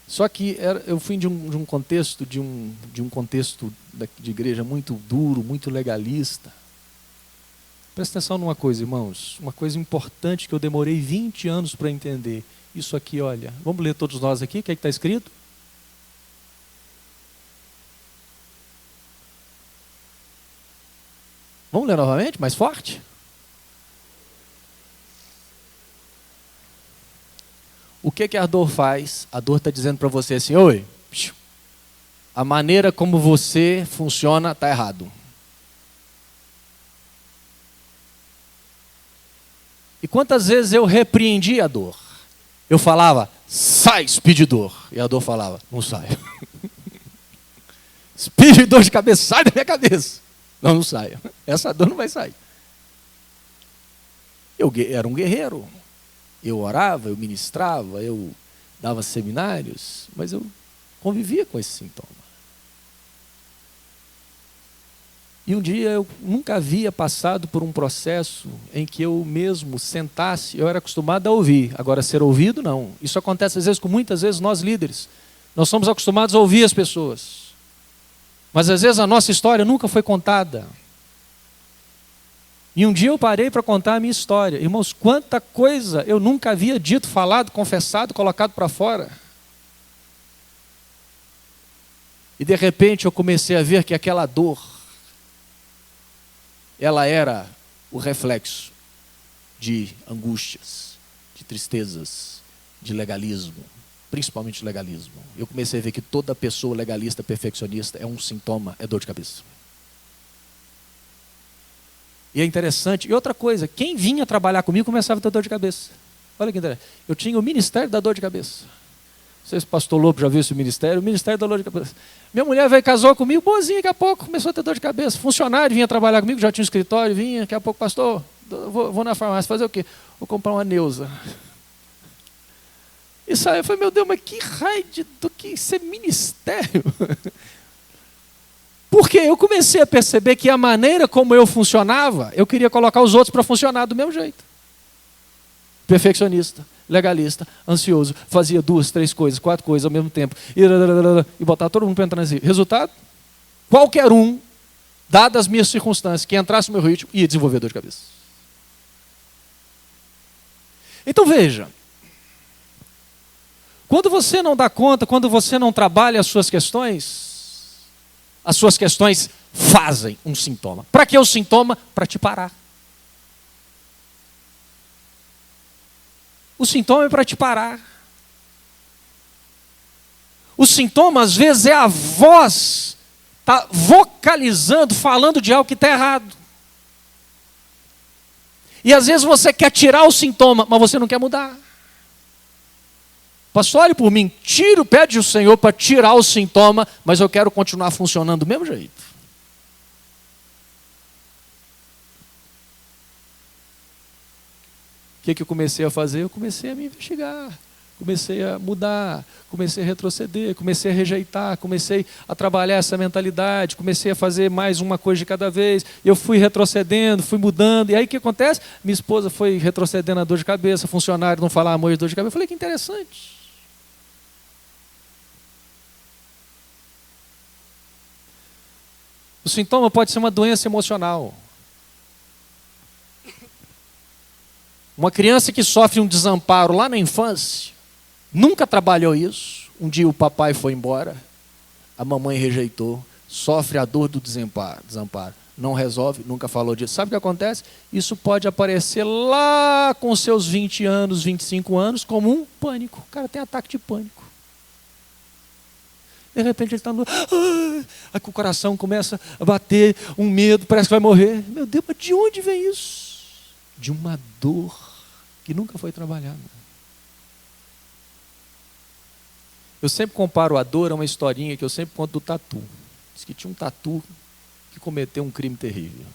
Só que eu fui de um contexto, de um contexto de igreja muito duro, muito legalista. Presta atenção numa coisa, irmãos. Uma coisa importante que eu demorei 20 anos para entender. Isso aqui, olha. Vamos ler todos nós aqui, o que é que está escrito? Vamos ler novamente, mais forte? O que a dor faz? A dor está dizendo para você assim, oi, a maneira como você funciona está errado. E quantas vezes eu repreendi a dor? Eu falava, sai, speed dor. E a dor falava, não sai. Speed dor de cabeça, sai da minha cabeça. Não, não sai. Essa dor não vai sair. Eu era um guerreiro. Eu orava, eu ministrava, eu dava seminários, mas eu convivia com esse sintoma. E um dia eu nunca havia passado por um processo em que eu mesmo sentasse, eu era acostumado a ouvir, agora ser ouvido não. Isso acontece às vezes com muitas vezes nós líderes. Nós somos acostumados a ouvir as pessoas. Mas às vezes a nossa história nunca foi contada. E um dia eu parei para contar a minha história. Irmãos, quanta coisa eu nunca havia dito, falado, confessado, colocado para fora. E de repente eu comecei a ver que aquela dor, ela era o reflexo de angústias, de tristezas, de legalismo, principalmente legalismo. Eu comecei a ver que toda pessoa legalista, perfeccionista, é um sintoma, é dor de cabeça. E é interessante, e outra coisa, quem vinha trabalhar comigo começava a ter dor de cabeça. Olha que interessante, eu tinha o ministério da dor de cabeça. Não sei se o pastor Lobo já viu esse ministério, o ministério da dor de cabeça. Minha mulher veio, casou comigo, boazinha, daqui a pouco começou a ter dor de cabeça. Funcionário vinha trabalhar comigo, já tinha um escritório, vinha, daqui a pouco, pastor, vou na farmácia fazer o quê? Vou comprar uma Neuza. E saiu, eu falei, meu Deus, mas que raio do que isso é ministério? Porque eu comecei a perceber que a maneira como eu funcionava, eu queria colocar os outros para funcionar do mesmo jeito. Perfeccionista, legalista, ansioso, fazia 2, 3 coisas, 4 coisas ao mesmo tempo, e botava todo mundo para entrar nesse. Resultado? Qualquer um, dadas as minhas circunstâncias, que entrasse no meu ritmo, ia desenvolver dor de cabeça. Então veja, quando você não dá conta, quando você não trabalha as suas questões fazem um sintoma. Para que o sintoma? Para te parar. O sintoma é para te parar. O sintoma, às vezes, é a voz tá vocalizando, falando de algo que está errado. E às vezes você quer tirar o sintoma, mas você não quer mudar. Pastor, olhe por mim, pede o Senhor para tirar o sintoma, mas eu quero continuar funcionando do mesmo jeito. O que eu comecei a fazer? Eu comecei a me investigar, comecei a mudar, comecei a retroceder, comecei a rejeitar, comecei a trabalhar essa mentalidade, comecei a fazer mais uma coisa de cada vez, eu fui retrocedendo, fui mudando, e aí o que acontece? Minha esposa foi retrocedendo a dor de cabeça, funcionário não falava mais de dor de cabeça, eu falei, que interessante. O sintoma pode ser uma doença emocional. Uma criança que sofre um desamparo lá na infância, nunca trabalhou isso. Um dia o papai foi embora, a mamãe rejeitou, sofre a dor do desamparo. Não resolve, nunca falou disso. Sabe o que acontece? Isso pode aparecer lá com seus 20 anos, 25 anos, como um pânico. O cara tem ataque de pânico. De repente ele está no... Aí o coração começa a bater, um medo, parece que vai morrer. Meu Deus, mas de onde vem isso? De uma dor que nunca foi trabalhada. Eu sempre comparo a dor a uma historinha que eu sempre conto do tatu. Diz que tinha um tatu que cometeu um crime terrível.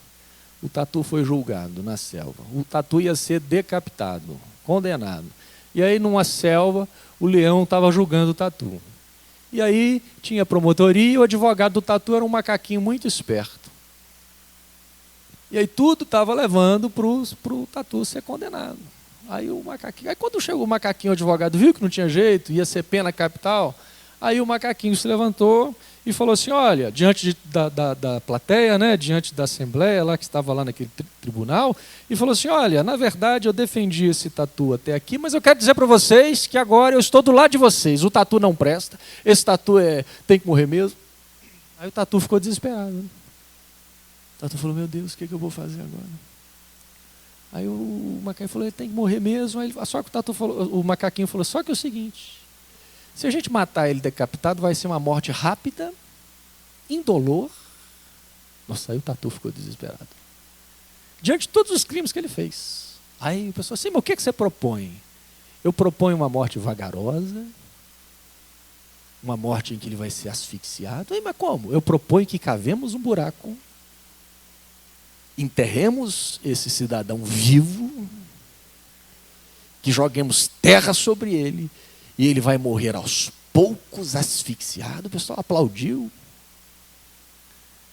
O tatu foi julgado na selva. O tatu ia ser decapitado, condenado. E aí, numa selva, o leão estava julgando o tatu. E aí tinha a promotoria e o advogado do tatu era um macaquinho muito esperto. E aí tudo estava levando para o tatu ser condenado. Aí quando chegou o macaquinho, o advogado viu que não tinha jeito, ia ser pena capital, aí o macaquinho se levantou e falou assim, olha, diante da plateia, né, diante da assembleia lá que estava lá naquele tribunal, e falou assim, olha, na verdade eu defendi esse tatu até aqui, mas eu quero dizer para vocês que agora eu estou do lado de vocês, o tatu não presta, esse tatu tem que morrer mesmo. Aí o tatu ficou desesperado. Né? O tatu falou, meu Deus, o que eu vou fazer agora? Aí o macaquinho falou, ele tem que morrer mesmo. Aí, só que o macaquinho falou, só que é o seguinte, se a gente matar ele decapitado, vai ser uma morte rápida indolor. Nossa, aí o Tatu ficou desesperado. Diante de todos os crimes que ele fez. Aí o pessoal assim, mas o que você propõe? Eu proponho uma morte vagarosa, uma morte em que ele vai ser asfixiado. Aí, mas como? Eu proponho que cavemos um buraco, enterremos esse cidadão vivo, que joguemos terra sobre ele, e ele vai morrer aos poucos, asfixiado. O pessoal aplaudiu.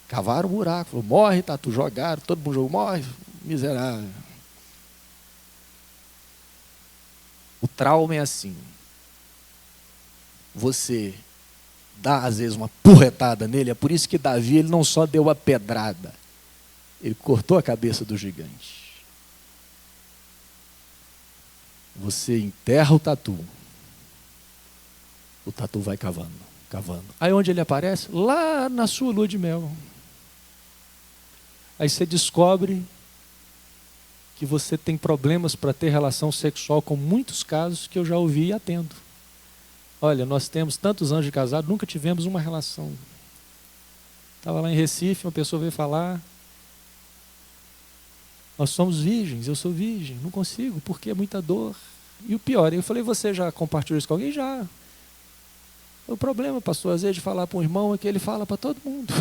Cavaram o buraco, falou, morre, Tatu, jogaram, todo mundo jogou, morre, miserável. O trauma é assim. Você dá, às vezes, uma porretada nele, é por isso que Davi ele não só deu a pedrada, ele cortou a cabeça do gigante. Você enterra o Tatu vai cavando, cavando. Aí onde ele aparece? Lá na sua lua de mel. Aí você descobre que você tem problemas para ter relação sexual, com muitos casos que eu já ouvi e atendo. Olha, nós temos tantos anos de casado, nunca tivemos uma relação. Estava lá em Recife, uma pessoa veio falar, nós somos virgens, eu sou virgem, não consigo, porque é muita dor. E o pior, eu falei, você já compartilhou isso com alguém? Já. O problema, pastor, às vezes de falar para um irmão é que ele fala para todo mundo.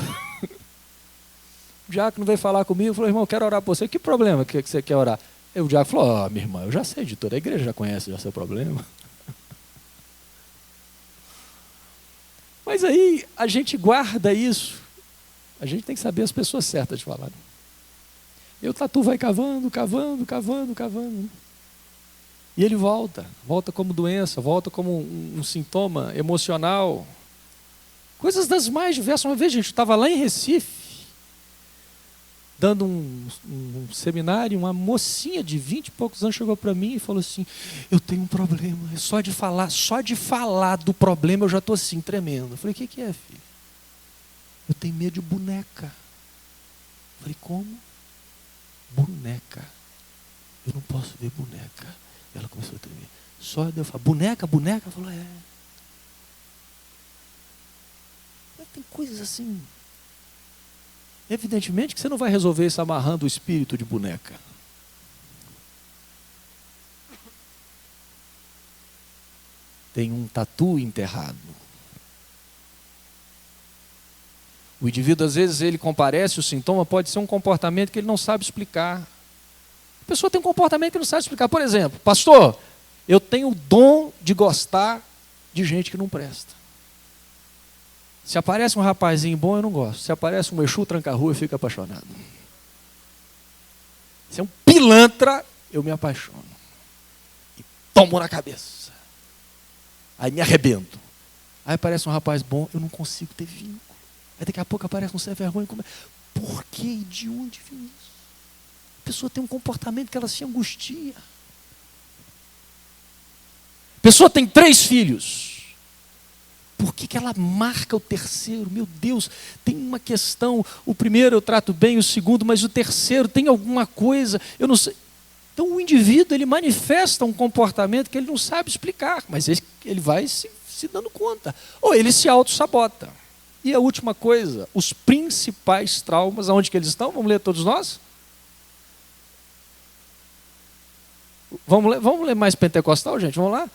O diácono veio falar comigo, falou, irmão, eu quero orar por você. Que problema que você quer orar? O diácono falou, minha irmã, eu já sei de toda a igreja, já conhece já seu problema. Mas aí a gente guarda isso. A gente tem que saber as pessoas certas de falar. E o Tatu vai cavando, cavando, cavando, cavando. E ele volta como doença, volta como um sintoma emocional. Coisas das mais diversas. Uma vez, gente, estava lá em Recife, dando um seminário, uma mocinha de 20 e poucos anos chegou para mim e falou assim, eu tenho um problema, só de falar do problema eu já estou assim, tremendo. Eu falei, o que é, filho? Eu tenho medo de boneca. Eu falei, como? Boneca. Eu não posso ver boneca. Ela começou a tremer. Só de eu falar, boneca? Ela falou, é. Mas tem coisas assim. Evidentemente que você não vai resolver isso amarrando o espírito de boneca. Tem um tatu enterrado. O indivíduo, às vezes, ele comparece, o sintoma pode ser um comportamento que ele não sabe explicar. A pessoa tem um comportamento que não sabe explicar. Por exemplo, pastor, eu tenho o dom de gostar de gente que não presta. Se aparece um rapazinho bom, eu não gosto. Se aparece um Exu tranca-rua, eu fico apaixonado. Se é um pilantra, eu me apaixono. E tomo na cabeça. Aí me arrebento. Aí aparece um rapaz bom, eu não consigo ter vínculo. Aí daqui a pouco aparece um sem vergonha. Por que e de onde vem isso? A pessoa tem um comportamento que ela se angustia. A pessoa tem 3 filhos. Por que ela marca o terceiro? Meu Deus, tem uma questão. O primeiro eu trato bem, o segundo, mas o terceiro tem alguma coisa, eu não sei. Então o indivíduo, ele manifesta um comportamento que ele não sabe explicar, mas ele vai se dando conta. Ou ele se auto-sabota. E a última coisa, os principais traumas, aonde que eles estão? Vamos ler todos nós? Vamos ler mais pentecostal, gente? Vamos lá?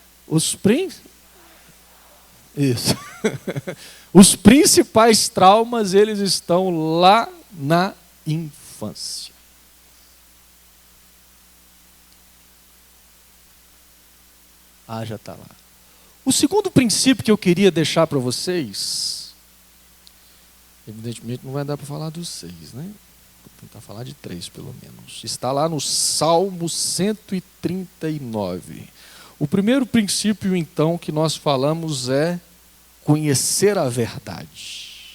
Isso. Os principais traumas, eles estão lá na infância. Já está lá. O segundo princípio que eu queria deixar para vocês, evidentemente não vai dar para falar dos 6, né? Vou tentar falar de 3 pelo menos. Está lá no Salmo 139. O primeiro princípio, então, que nós falamos é conhecer a verdade.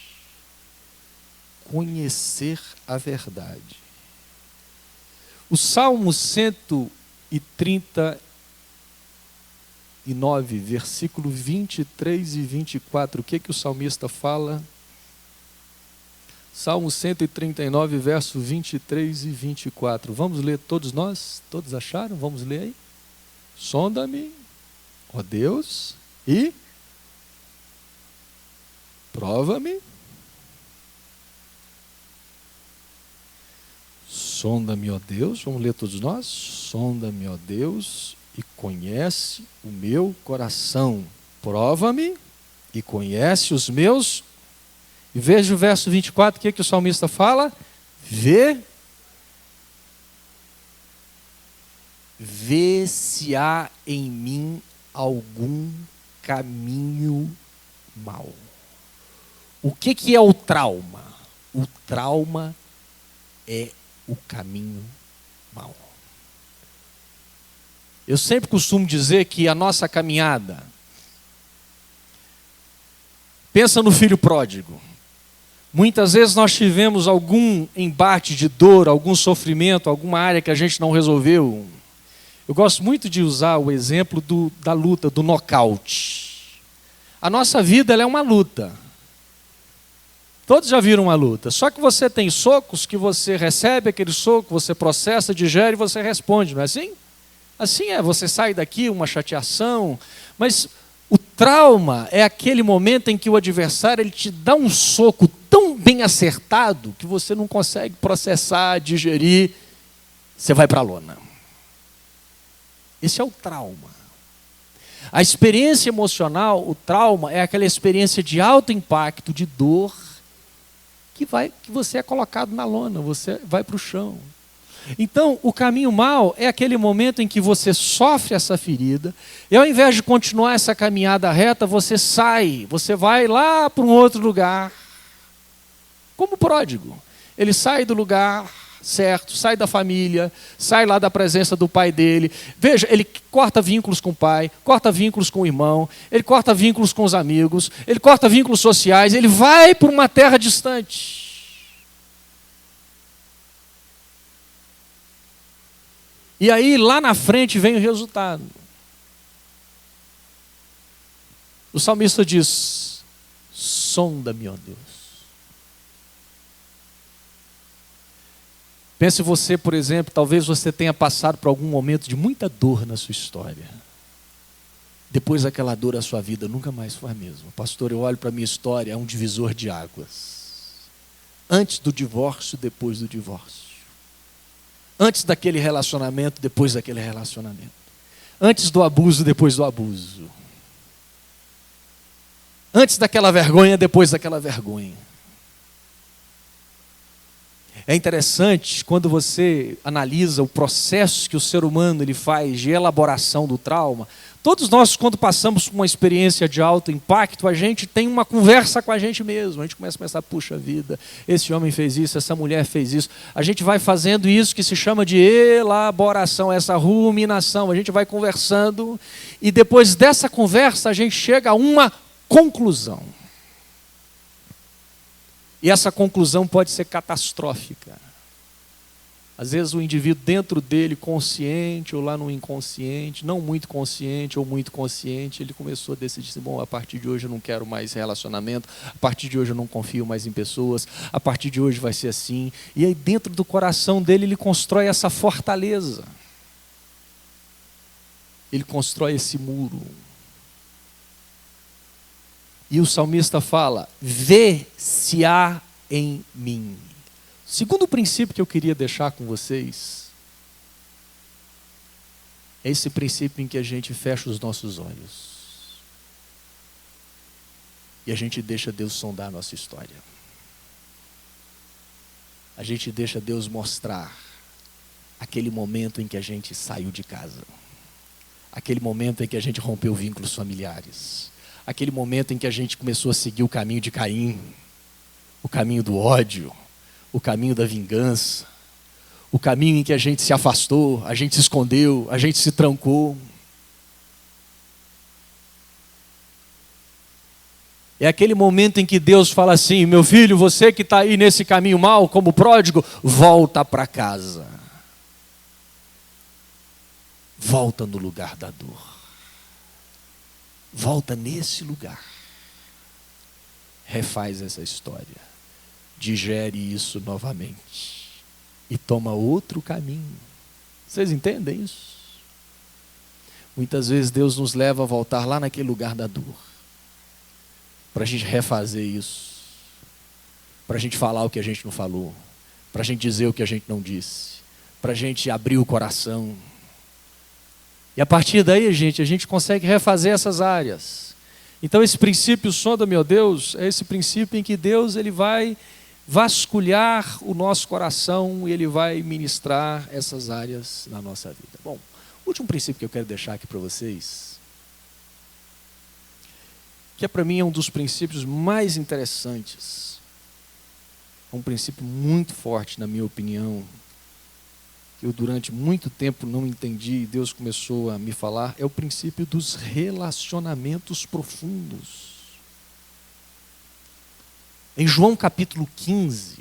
Conhecer a verdade. O Salmo 139, versículo 23 e 24, o que o salmista fala? Salmo 139, verso 23 e 24. Vamos ler todos nós? Todos acharam? Vamos ler aí? Sonda-me, ó Deus, e prova-me Sonda-me, ó Deus, vamos ler todos nós. Sonda-me, ó Deus, e conhece o meu coração. Prova-me e conhece os meus. E veja o verso 24, o que o salmista fala? Vê se há em mim algum caminho mau. O que é o trauma? O trauma é o caminho mau. Eu sempre costumo dizer que a nossa caminhada, pensa no filho pródigo. Muitas vezes nós tivemos algum embate de dor, algum sofrimento, alguma área que a gente não resolveu. Eu gosto muito de usar o exemplo da luta, do nocaute. A nossa vida ela é uma luta. Todos já viram uma luta. Só que você tem socos que você recebe aquele soco, você processa, digere e você responde, não é assim? Assim é, você sai daqui, uma chateação, mas o trauma é aquele momento em que o adversário ele te dá um soco tão bem acertado que você não consegue processar, digerir, você vai para a lona. Esse é o trauma. A experiência emocional, o trauma, é aquela experiência de alto impacto, de dor, que você é colocado na lona, você vai para o chão. Então, o caminho mau é aquele momento em que você sofre essa ferida, e ao invés de continuar essa caminhada reta, você sai, você vai lá para um outro lugar, como o pródigo. Ele sai do lugar certo, sai da família, sai lá da presença do pai dele. Veja, ele corta vínculos com o pai, corta vínculos com o irmão, ele corta vínculos com os amigos, ele corta vínculos sociais, ele vai para uma terra distante. E aí, lá na frente, vem o resultado. O salmista diz: sonda-me, ó Deus. Pense você, por exemplo, talvez você tenha passado por algum momento de muita dor na sua história. Depois daquela dor, a sua vida nunca mais foi a mesma. Pastor, eu olho para a minha história, é um divisor de águas. Antes do divórcio, depois do divórcio. Antes daquele relacionamento, depois daquele relacionamento. Antes do abuso, depois do abuso. Antes daquela vergonha, depois daquela vergonha. É interessante quando você analisa o processo que o ser humano ele faz de elaboração do trauma. Todos nós, quando passamos por uma experiência de alto impacto, a gente tem uma conversa com a gente mesmo. A gente começa a pensar, puxa vida, esse homem fez isso, essa mulher fez isso. A gente vai fazendo isso que se chama de elaboração, essa ruminação. A gente vai conversando e depois dessa conversa a gente chega a uma conclusão. E essa conclusão pode ser catastrófica. Às vezes o indivíduo dentro dele, consciente ou lá no inconsciente, não muito consciente ou muito consciente, ele começou a decidir assim, bom, a partir de hoje eu não quero mais relacionamento, a partir de hoje eu não confio mais em pessoas, a partir de hoje vai ser assim. E aí dentro do coração dele ele constrói essa fortaleza. Ele constrói esse muro. E o salmista fala, vê se há em mim. Segundo princípio que eu queria deixar com vocês, é esse princípio em que a gente fecha os nossos olhos. E a gente deixa Deus sondar a nossa história. A gente deixa Deus mostrar aquele momento em que a gente saiu de casa. Aquele momento em que a gente rompeu vínculos familiares. Aquele momento em que a gente começou a seguir o caminho de Caim, o caminho do ódio, o caminho da vingança, o caminho em que a gente se afastou, a gente se escondeu, a gente se trancou. É aquele momento em que Deus fala assim, meu filho, você que está aí nesse caminho mau, como pródigo, volta para casa. Volta no lugar da dor. Volta nesse lugar. Refaz essa história. Digere isso novamente. E toma outro caminho. Vocês entendem isso? Muitas vezes Deus nos leva a voltar lá naquele lugar da dor. Para a gente refazer isso. Para a gente falar o que a gente não falou. para a gente dizer o que a gente não disse, para a gente abrir o coração. E a partir daí, a gente consegue refazer essas áreas. Então esse princípio, sonda meu Deus, é esse princípio em que Deus ele vai vasculhar o nosso coração e ele vai ministrar essas áreas na nossa vida. Bom, o último princípio que eu quero deixar aqui para vocês, que para mim é um dos princípios mais interessantes, é um princípio muito forte na minha opinião, que eu durante muito tempo não entendi e Deus começou a me falar, é o princípio dos relacionamentos profundos. Em João capítulo 15,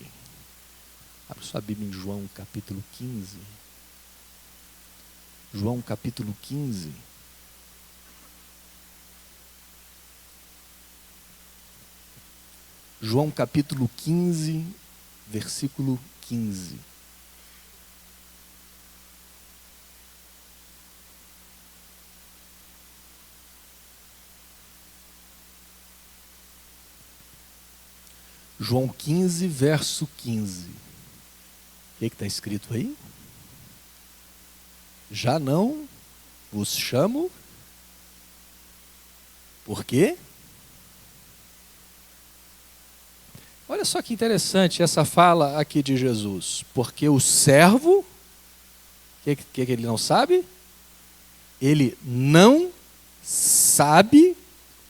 abre sua Bíblia em João capítulo 15. João capítulo 15. João capítulo 15, versículo 15. João 15, verso 15. O que está escrito aí? Já não vos chamo. Por quê? Olha só que interessante essa fala aqui de Jesus. Porque o servo, o que ele não sabe? Ele não sabe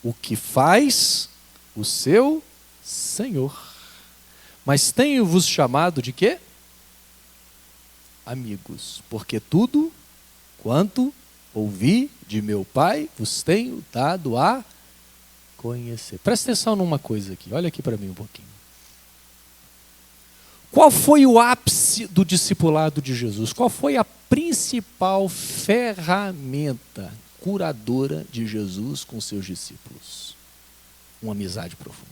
o que faz o seu Senhor. Mas tenho-vos chamado de quê? Amigos. Porque tudo quanto ouvi de meu Pai vos tenho dado a conhecer. Presta atenção numa coisa aqui. Olha aqui para mim um pouquinho. Qual foi o ápice do discipulado de Jesus? Qual foi a principal ferramenta curadora de Jesus com seus discípulos? Uma amizade profunda.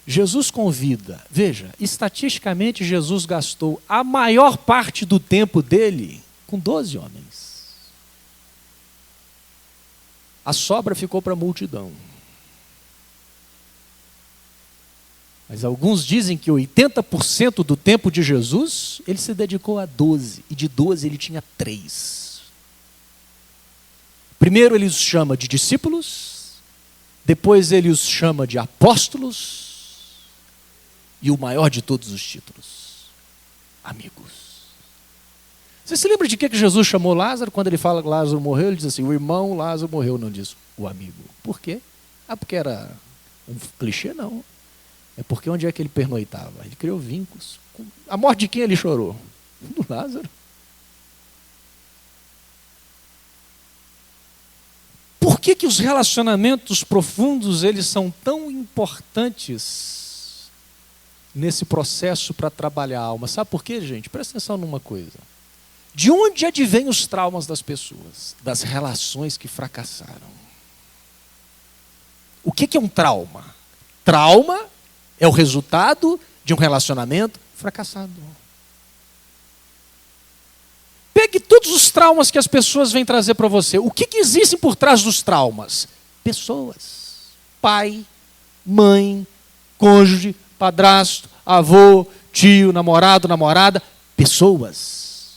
Jesus convida, veja, estatisticamente Jesus gastou a maior parte do tempo dele com 12 homens. A sobra ficou para a multidão. Mas alguns dizem que 80% do tempo de Jesus, ele se dedicou a 12, e de 12 ele tinha 3. Primeiro ele os chama de discípulos, depois ele os chama de apóstolos, e o maior de todos os títulos, amigos. Você se lembra de que Jesus chamou Lázaro? Quando ele fala que Lázaro morreu, ele diz assim, o irmão Lázaro morreu, não diz o amigo. Por quê? Porque era um clichê? Não. É porque onde é que ele pernoitava? Ele criou vínculos. A morte de quem ele chorou? Do Lázaro. Por que os relacionamentos profundos eles são tão importantes nesse processo para trabalhar a alma? Sabe por quê, gente? Presta atenção numa coisa. De onde advêm os traumas das pessoas? Das relações que fracassaram. O que é um trauma? Trauma é o resultado de um relacionamento fracassado. Pegue todos os traumas que as pessoas vêm trazer para você. O que existem por trás dos traumas? Pessoas. Pai, mãe, cônjuge, padrasto, avô, tio, namorado, namorada. Pessoas.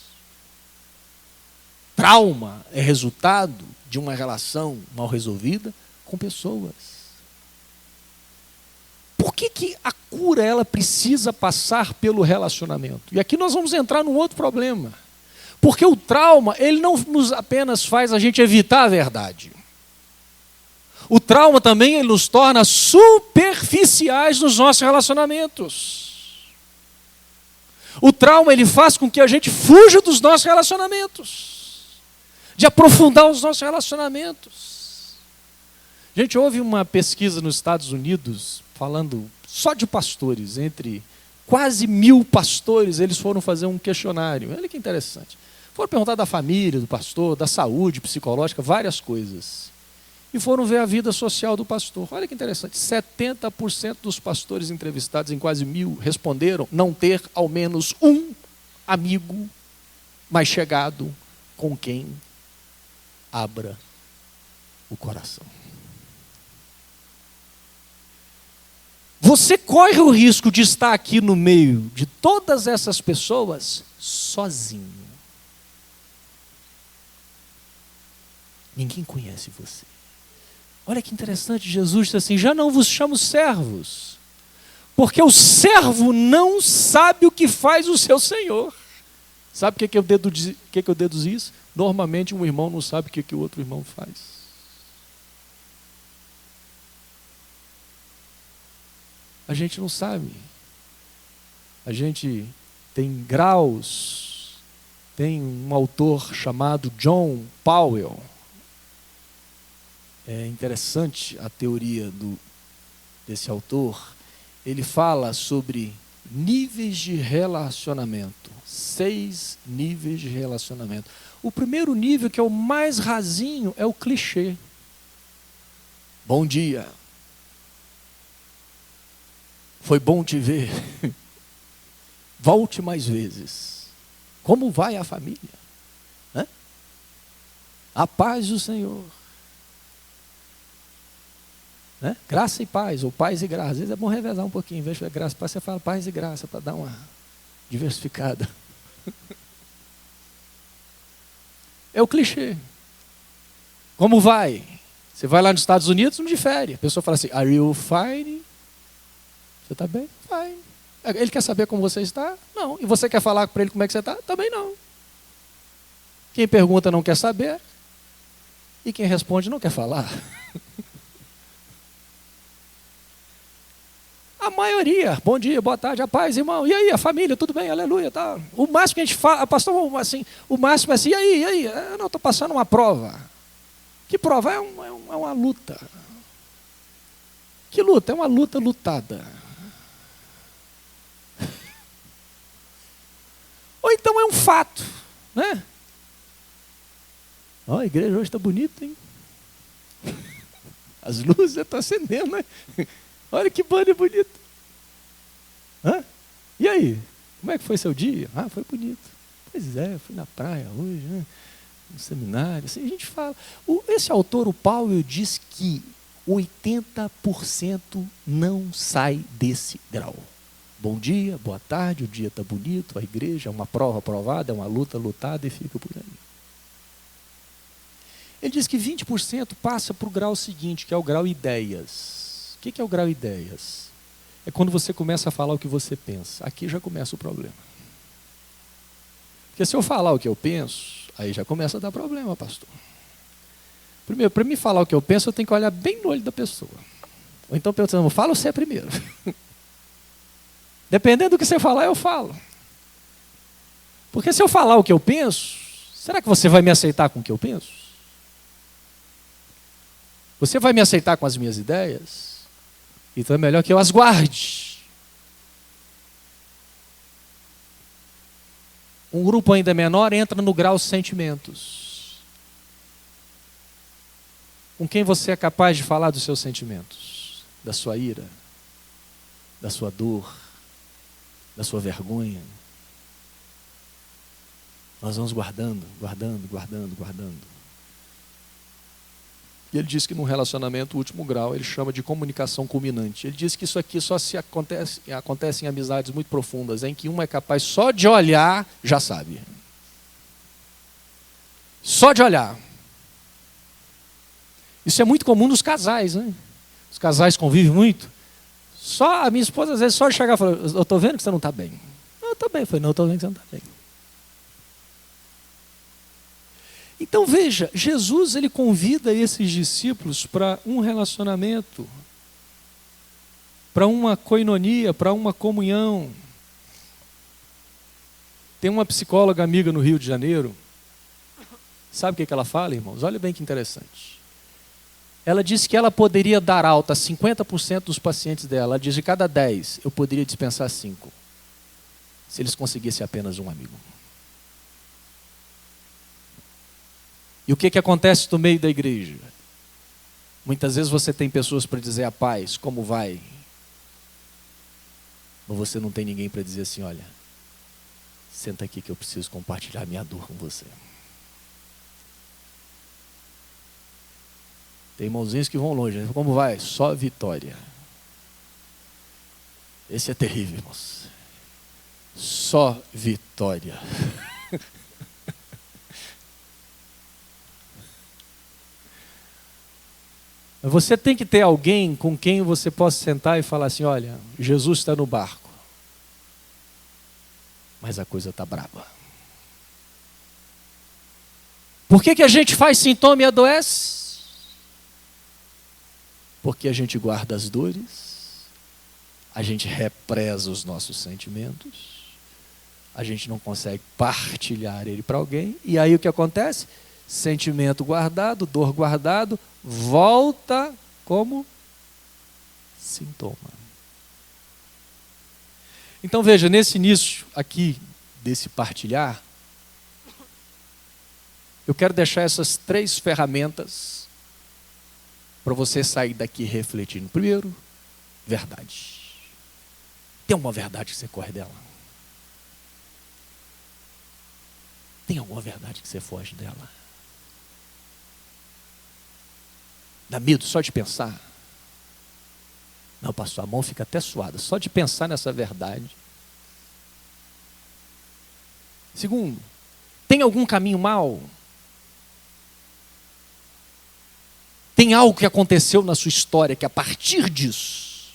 Trauma é resultado de uma relação mal resolvida com pessoas. Por que a cura ela precisa passar pelo relacionamento? E aqui nós vamos entrar num outro problema. Porque o trauma, ele não nos apenas faz a gente evitar a verdade. O trauma também ele nos torna superficiais nos nossos relacionamentos. O trauma ele faz com que a gente fuja dos nossos relacionamentos. De aprofundar os nossos relacionamentos. Gente, houve uma pesquisa nos Estados Unidos, falando só de pastores, entre quase 1000 pastores, eles foram fazer um questionário. Olha que interessante. Foram perguntar da família, do pastor, da saúde psicológica, várias coisas. E foram ver a vida social do pastor. Olha que interessante, 70% dos pastores entrevistados em quase 1000 responderam não ter ao menos um amigo mais chegado com quem abra o coração. Você corre o risco de estar aqui no meio de todas essas pessoas sozinho. Ninguém conhece você. Olha que interessante, Jesus disse assim: já não vos chamo servos, porque o servo não sabe o que faz o seu senhor. Sabe o que eu deduzi isso? Normalmente um irmão não sabe o que o outro irmão faz. A gente não sabe. A gente tem graus. Tem um autor chamado John Powell. É interessante a teoria desse autor. Ele fala sobre níveis de relacionamento. 6 níveis de relacionamento. O primeiro nível, que é o mais rasinho, é o clichê. Bom dia. Foi bom te ver. Volte mais vezes. Como vai a família? Hã? A paz do Senhor. Né? Graça e paz, ou paz e graça. Às vezes é bom revezar um pouquinho. Em vez de graça e paz, você fala paz e graça, para dar uma diversificada. É o clichê. Como vai? Você vai lá nos Estados Unidos, não difere. A pessoa fala assim: are you fine? Você está bem? Fine. Ele quer saber como você está? Não. E você quer falar para ele como é que você está? Também não. Quem pergunta não quer saber. E quem responde não quer falar. A maioria, bom dia, boa tarde, a paz, irmão. E aí, a família, tudo bem? Aleluia. Tá. O máximo que a gente fala, pastor, assim, o máximo é assim: e aí? Eu não, estou passando uma prova. Que prova? É uma luta. Que luta? É uma luta lutada. Ou então é um fato, né? Ó, a igreja hoje está bonita, hein? As luzes estão acendendo, né? Olha que banda bonita. Hã? E aí? Como é que foi seu dia? Ah, foi bonito. Pois é, fui na praia hoje, né? No seminário. Assim, a gente fala. Esse autor, o Powell, diz que 80% não sai desse grau. Bom dia, boa tarde, o dia está bonito, a igreja é uma prova aprovada, é uma luta lutada e fica por aí. Ele diz que 20% passa para o grau seguinte, que é o grau ideias. O que é o grau ideias? É quando você começa a falar o que você pensa. Aqui já começa o problema. Porque se eu falar o que eu penso, aí já começa a dar problema, pastor. Primeiro, para mim falar o que eu penso, eu tenho que olhar bem no olho da pessoa. Ou então pensando: fala você primeiro. Dependendo do que você falar, eu falo. Porque se eu falar o que eu penso, será que você vai me aceitar com o que eu penso? Você vai me aceitar com as minhas ideias? Então é melhor que eu as guarde. Um grupo ainda menor entra no grau sentimentos. Com quem você é capaz de falar dos seus sentimentos? Da sua ira? Da sua dor? Da sua vergonha? Nós vamos guardando. E ele diz que no relacionamento, o último grau, ele chama de comunicação culminante. Ele diz que isso aqui só acontece em amizades muito profundas, em que um é capaz só de olhar, já sabe. Só de olhar. Isso é muito comum nos casais, né? Os casais convivem muito. Só a minha esposa, às vezes, só de chegar e falar: eu estou vendo que você não está bem. Eu estou bem. Eu falei: não, eu estou vendo que você não está bem. Então veja, Jesus ele convida esses discípulos para um relacionamento, para uma koinonia, para uma comunhão. Tem uma psicóloga amiga no Rio de Janeiro, sabe o que ela fala, irmãos? Olha bem que interessante. Ela disse que ela poderia dar alta a 50% dos pacientes dela. Ela diz: de cada 10, eu poderia dispensar 5, se eles conseguissem apenas um amigo. E o que acontece no meio da igreja? Muitas vezes você tem pessoas para dizer a paz, como vai? Mas você não tem ninguém para dizer assim: olha, senta aqui que eu preciso compartilhar minha dor com você. Tem irmãozinhos que vão longe, né? Como vai? Só vitória. Esse é terrível, irmãos. Só vitória. Você tem que ter alguém com quem você possa sentar e falar assim: olha, Jesus está no barco, mas a coisa está braba. Por que a gente faz sintoma e adoece? Porque a gente guarda as dores, a gente represa os nossos sentimentos, a gente não consegue partilhar ele para alguém, e aí o que acontece? Sentimento guardado, dor guardado, volta como sintoma. Então veja, nesse início aqui desse partilhar, eu quero deixar essas 3 ferramentas para você sair daqui refletindo. Primeiro, verdade. Tem alguma verdade que você corre dela? Tem alguma verdade que você foge dela? Dá medo só de pensar? Não, pastor, a mão fica até suada só de pensar nessa verdade. Segundo, tem algum caminho mau? Tem algo que aconteceu na sua história que a partir disso,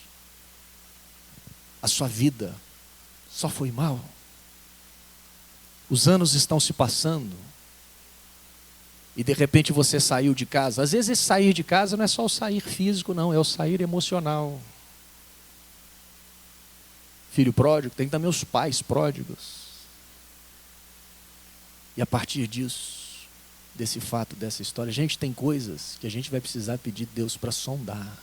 a sua vida só foi mal? Os anos estão se passando e de repente você saiu de casa. Às vezes esse sair de casa não é só o sair físico, não, é o sair emocional. Filho pródigo, tem também os pais pródigos. E a partir disso, desse fato, dessa história, gente, tem coisas que a gente vai precisar pedir a Deus para sondar.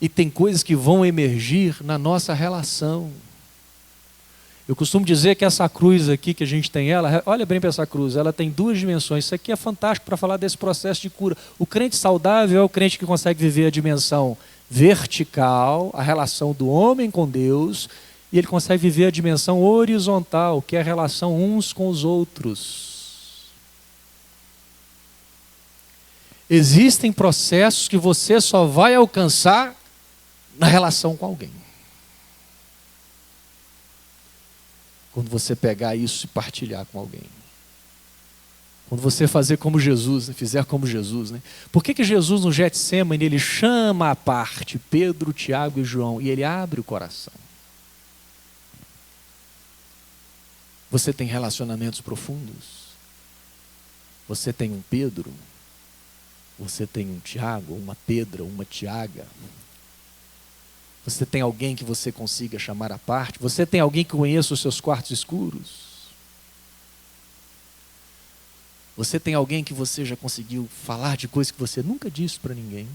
E tem coisas que vão emergir na nossa relação. Eu costumo dizer que essa cruz aqui, que a gente tem ela, olha bem para essa cruz, ela tem 2 dimensões. Isso aqui é fantástico para falar desse processo de cura. O crente saudável é o crente que consegue viver a dimensão vertical, a relação do homem com Deus, e ele consegue viver a dimensão horizontal, que é a relação uns com os outros. Existem processos que você só vai alcançar na relação com alguém. Quando você pegar isso e partilhar com alguém. Quando você fazer como Jesus, fizer como Jesus. Por que Jesus no Getsêmani, ele chama à parte Pedro, Tiago e João e ele abre o coração? Você tem relacionamentos profundos? Você tem um Pedro? Você tem um Tiago, uma Pedra, uma Tiaga? Você tem alguém que você consiga chamar à parte? Você tem alguém que conheça os seus quartos escuros? Você tem alguém que você já conseguiu falar de coisas que você nunca disse para ninguém?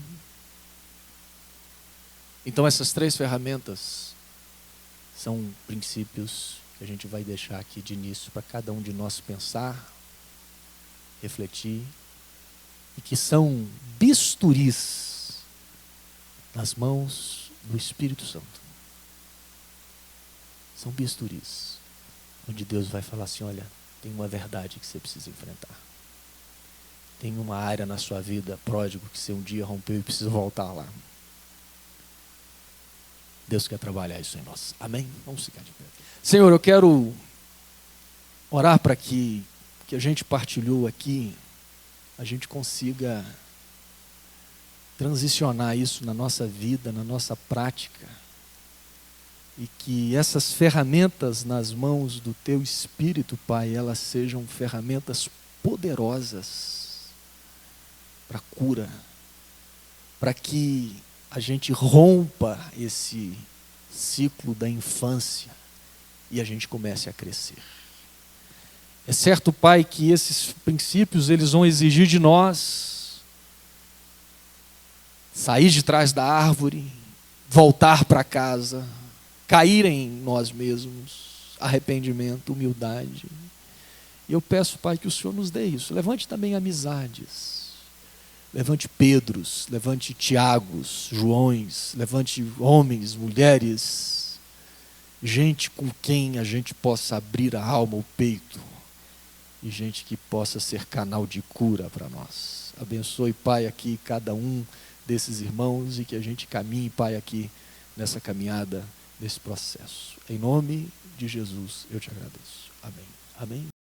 Então essas 3 ferramentas são princípios que a gente vai deixar aqui de início para cada um de nós pensar, refletir, e que são bisturis nas mãos do Espírito Santo. São bisturis, onde Deus vai falar assim: olha, tem uma verdade que você precisa enfrentar. Tem uma área na sua vida, pródigo, que você um dia rompeu e precisa voltar lá. Deus quer trabalhar isso em nós. Amém? Vamos ficar de pé. Senhor, eu quero orar para que a gente partilhou aqui, a gente consiga transicionar isso na nossa vida, na nossa prática, e que essas ferramentas nas mãos do Teu Espírito, Pai, elas sejam ferramentas poderosas para cura, para que a gente rompa esse ciclo da infância e a gente comece a crescer. É certo, Pai, que esses princípios eles vão exigir de nós sair de trás da árvore, voltar para casa, cair em nós mesmos, arrependimento, humildade. E eu peço, Pai, que o Senhor nos dê isso. Levante também amizades. Levante Pedros, levante Tiagos, Joões, levante homens, mulheres, gente com quem a gente possa abrir a alma, o peito, e gente que possa ser canal de cura para nós. Abençoe, Pai, aqui cada um desses irmãos e que a gente caminhe, Pai, aqui nessa caminhada, nesse processo. Em nome de Jesus, eu te agradeço. Amém. Amém.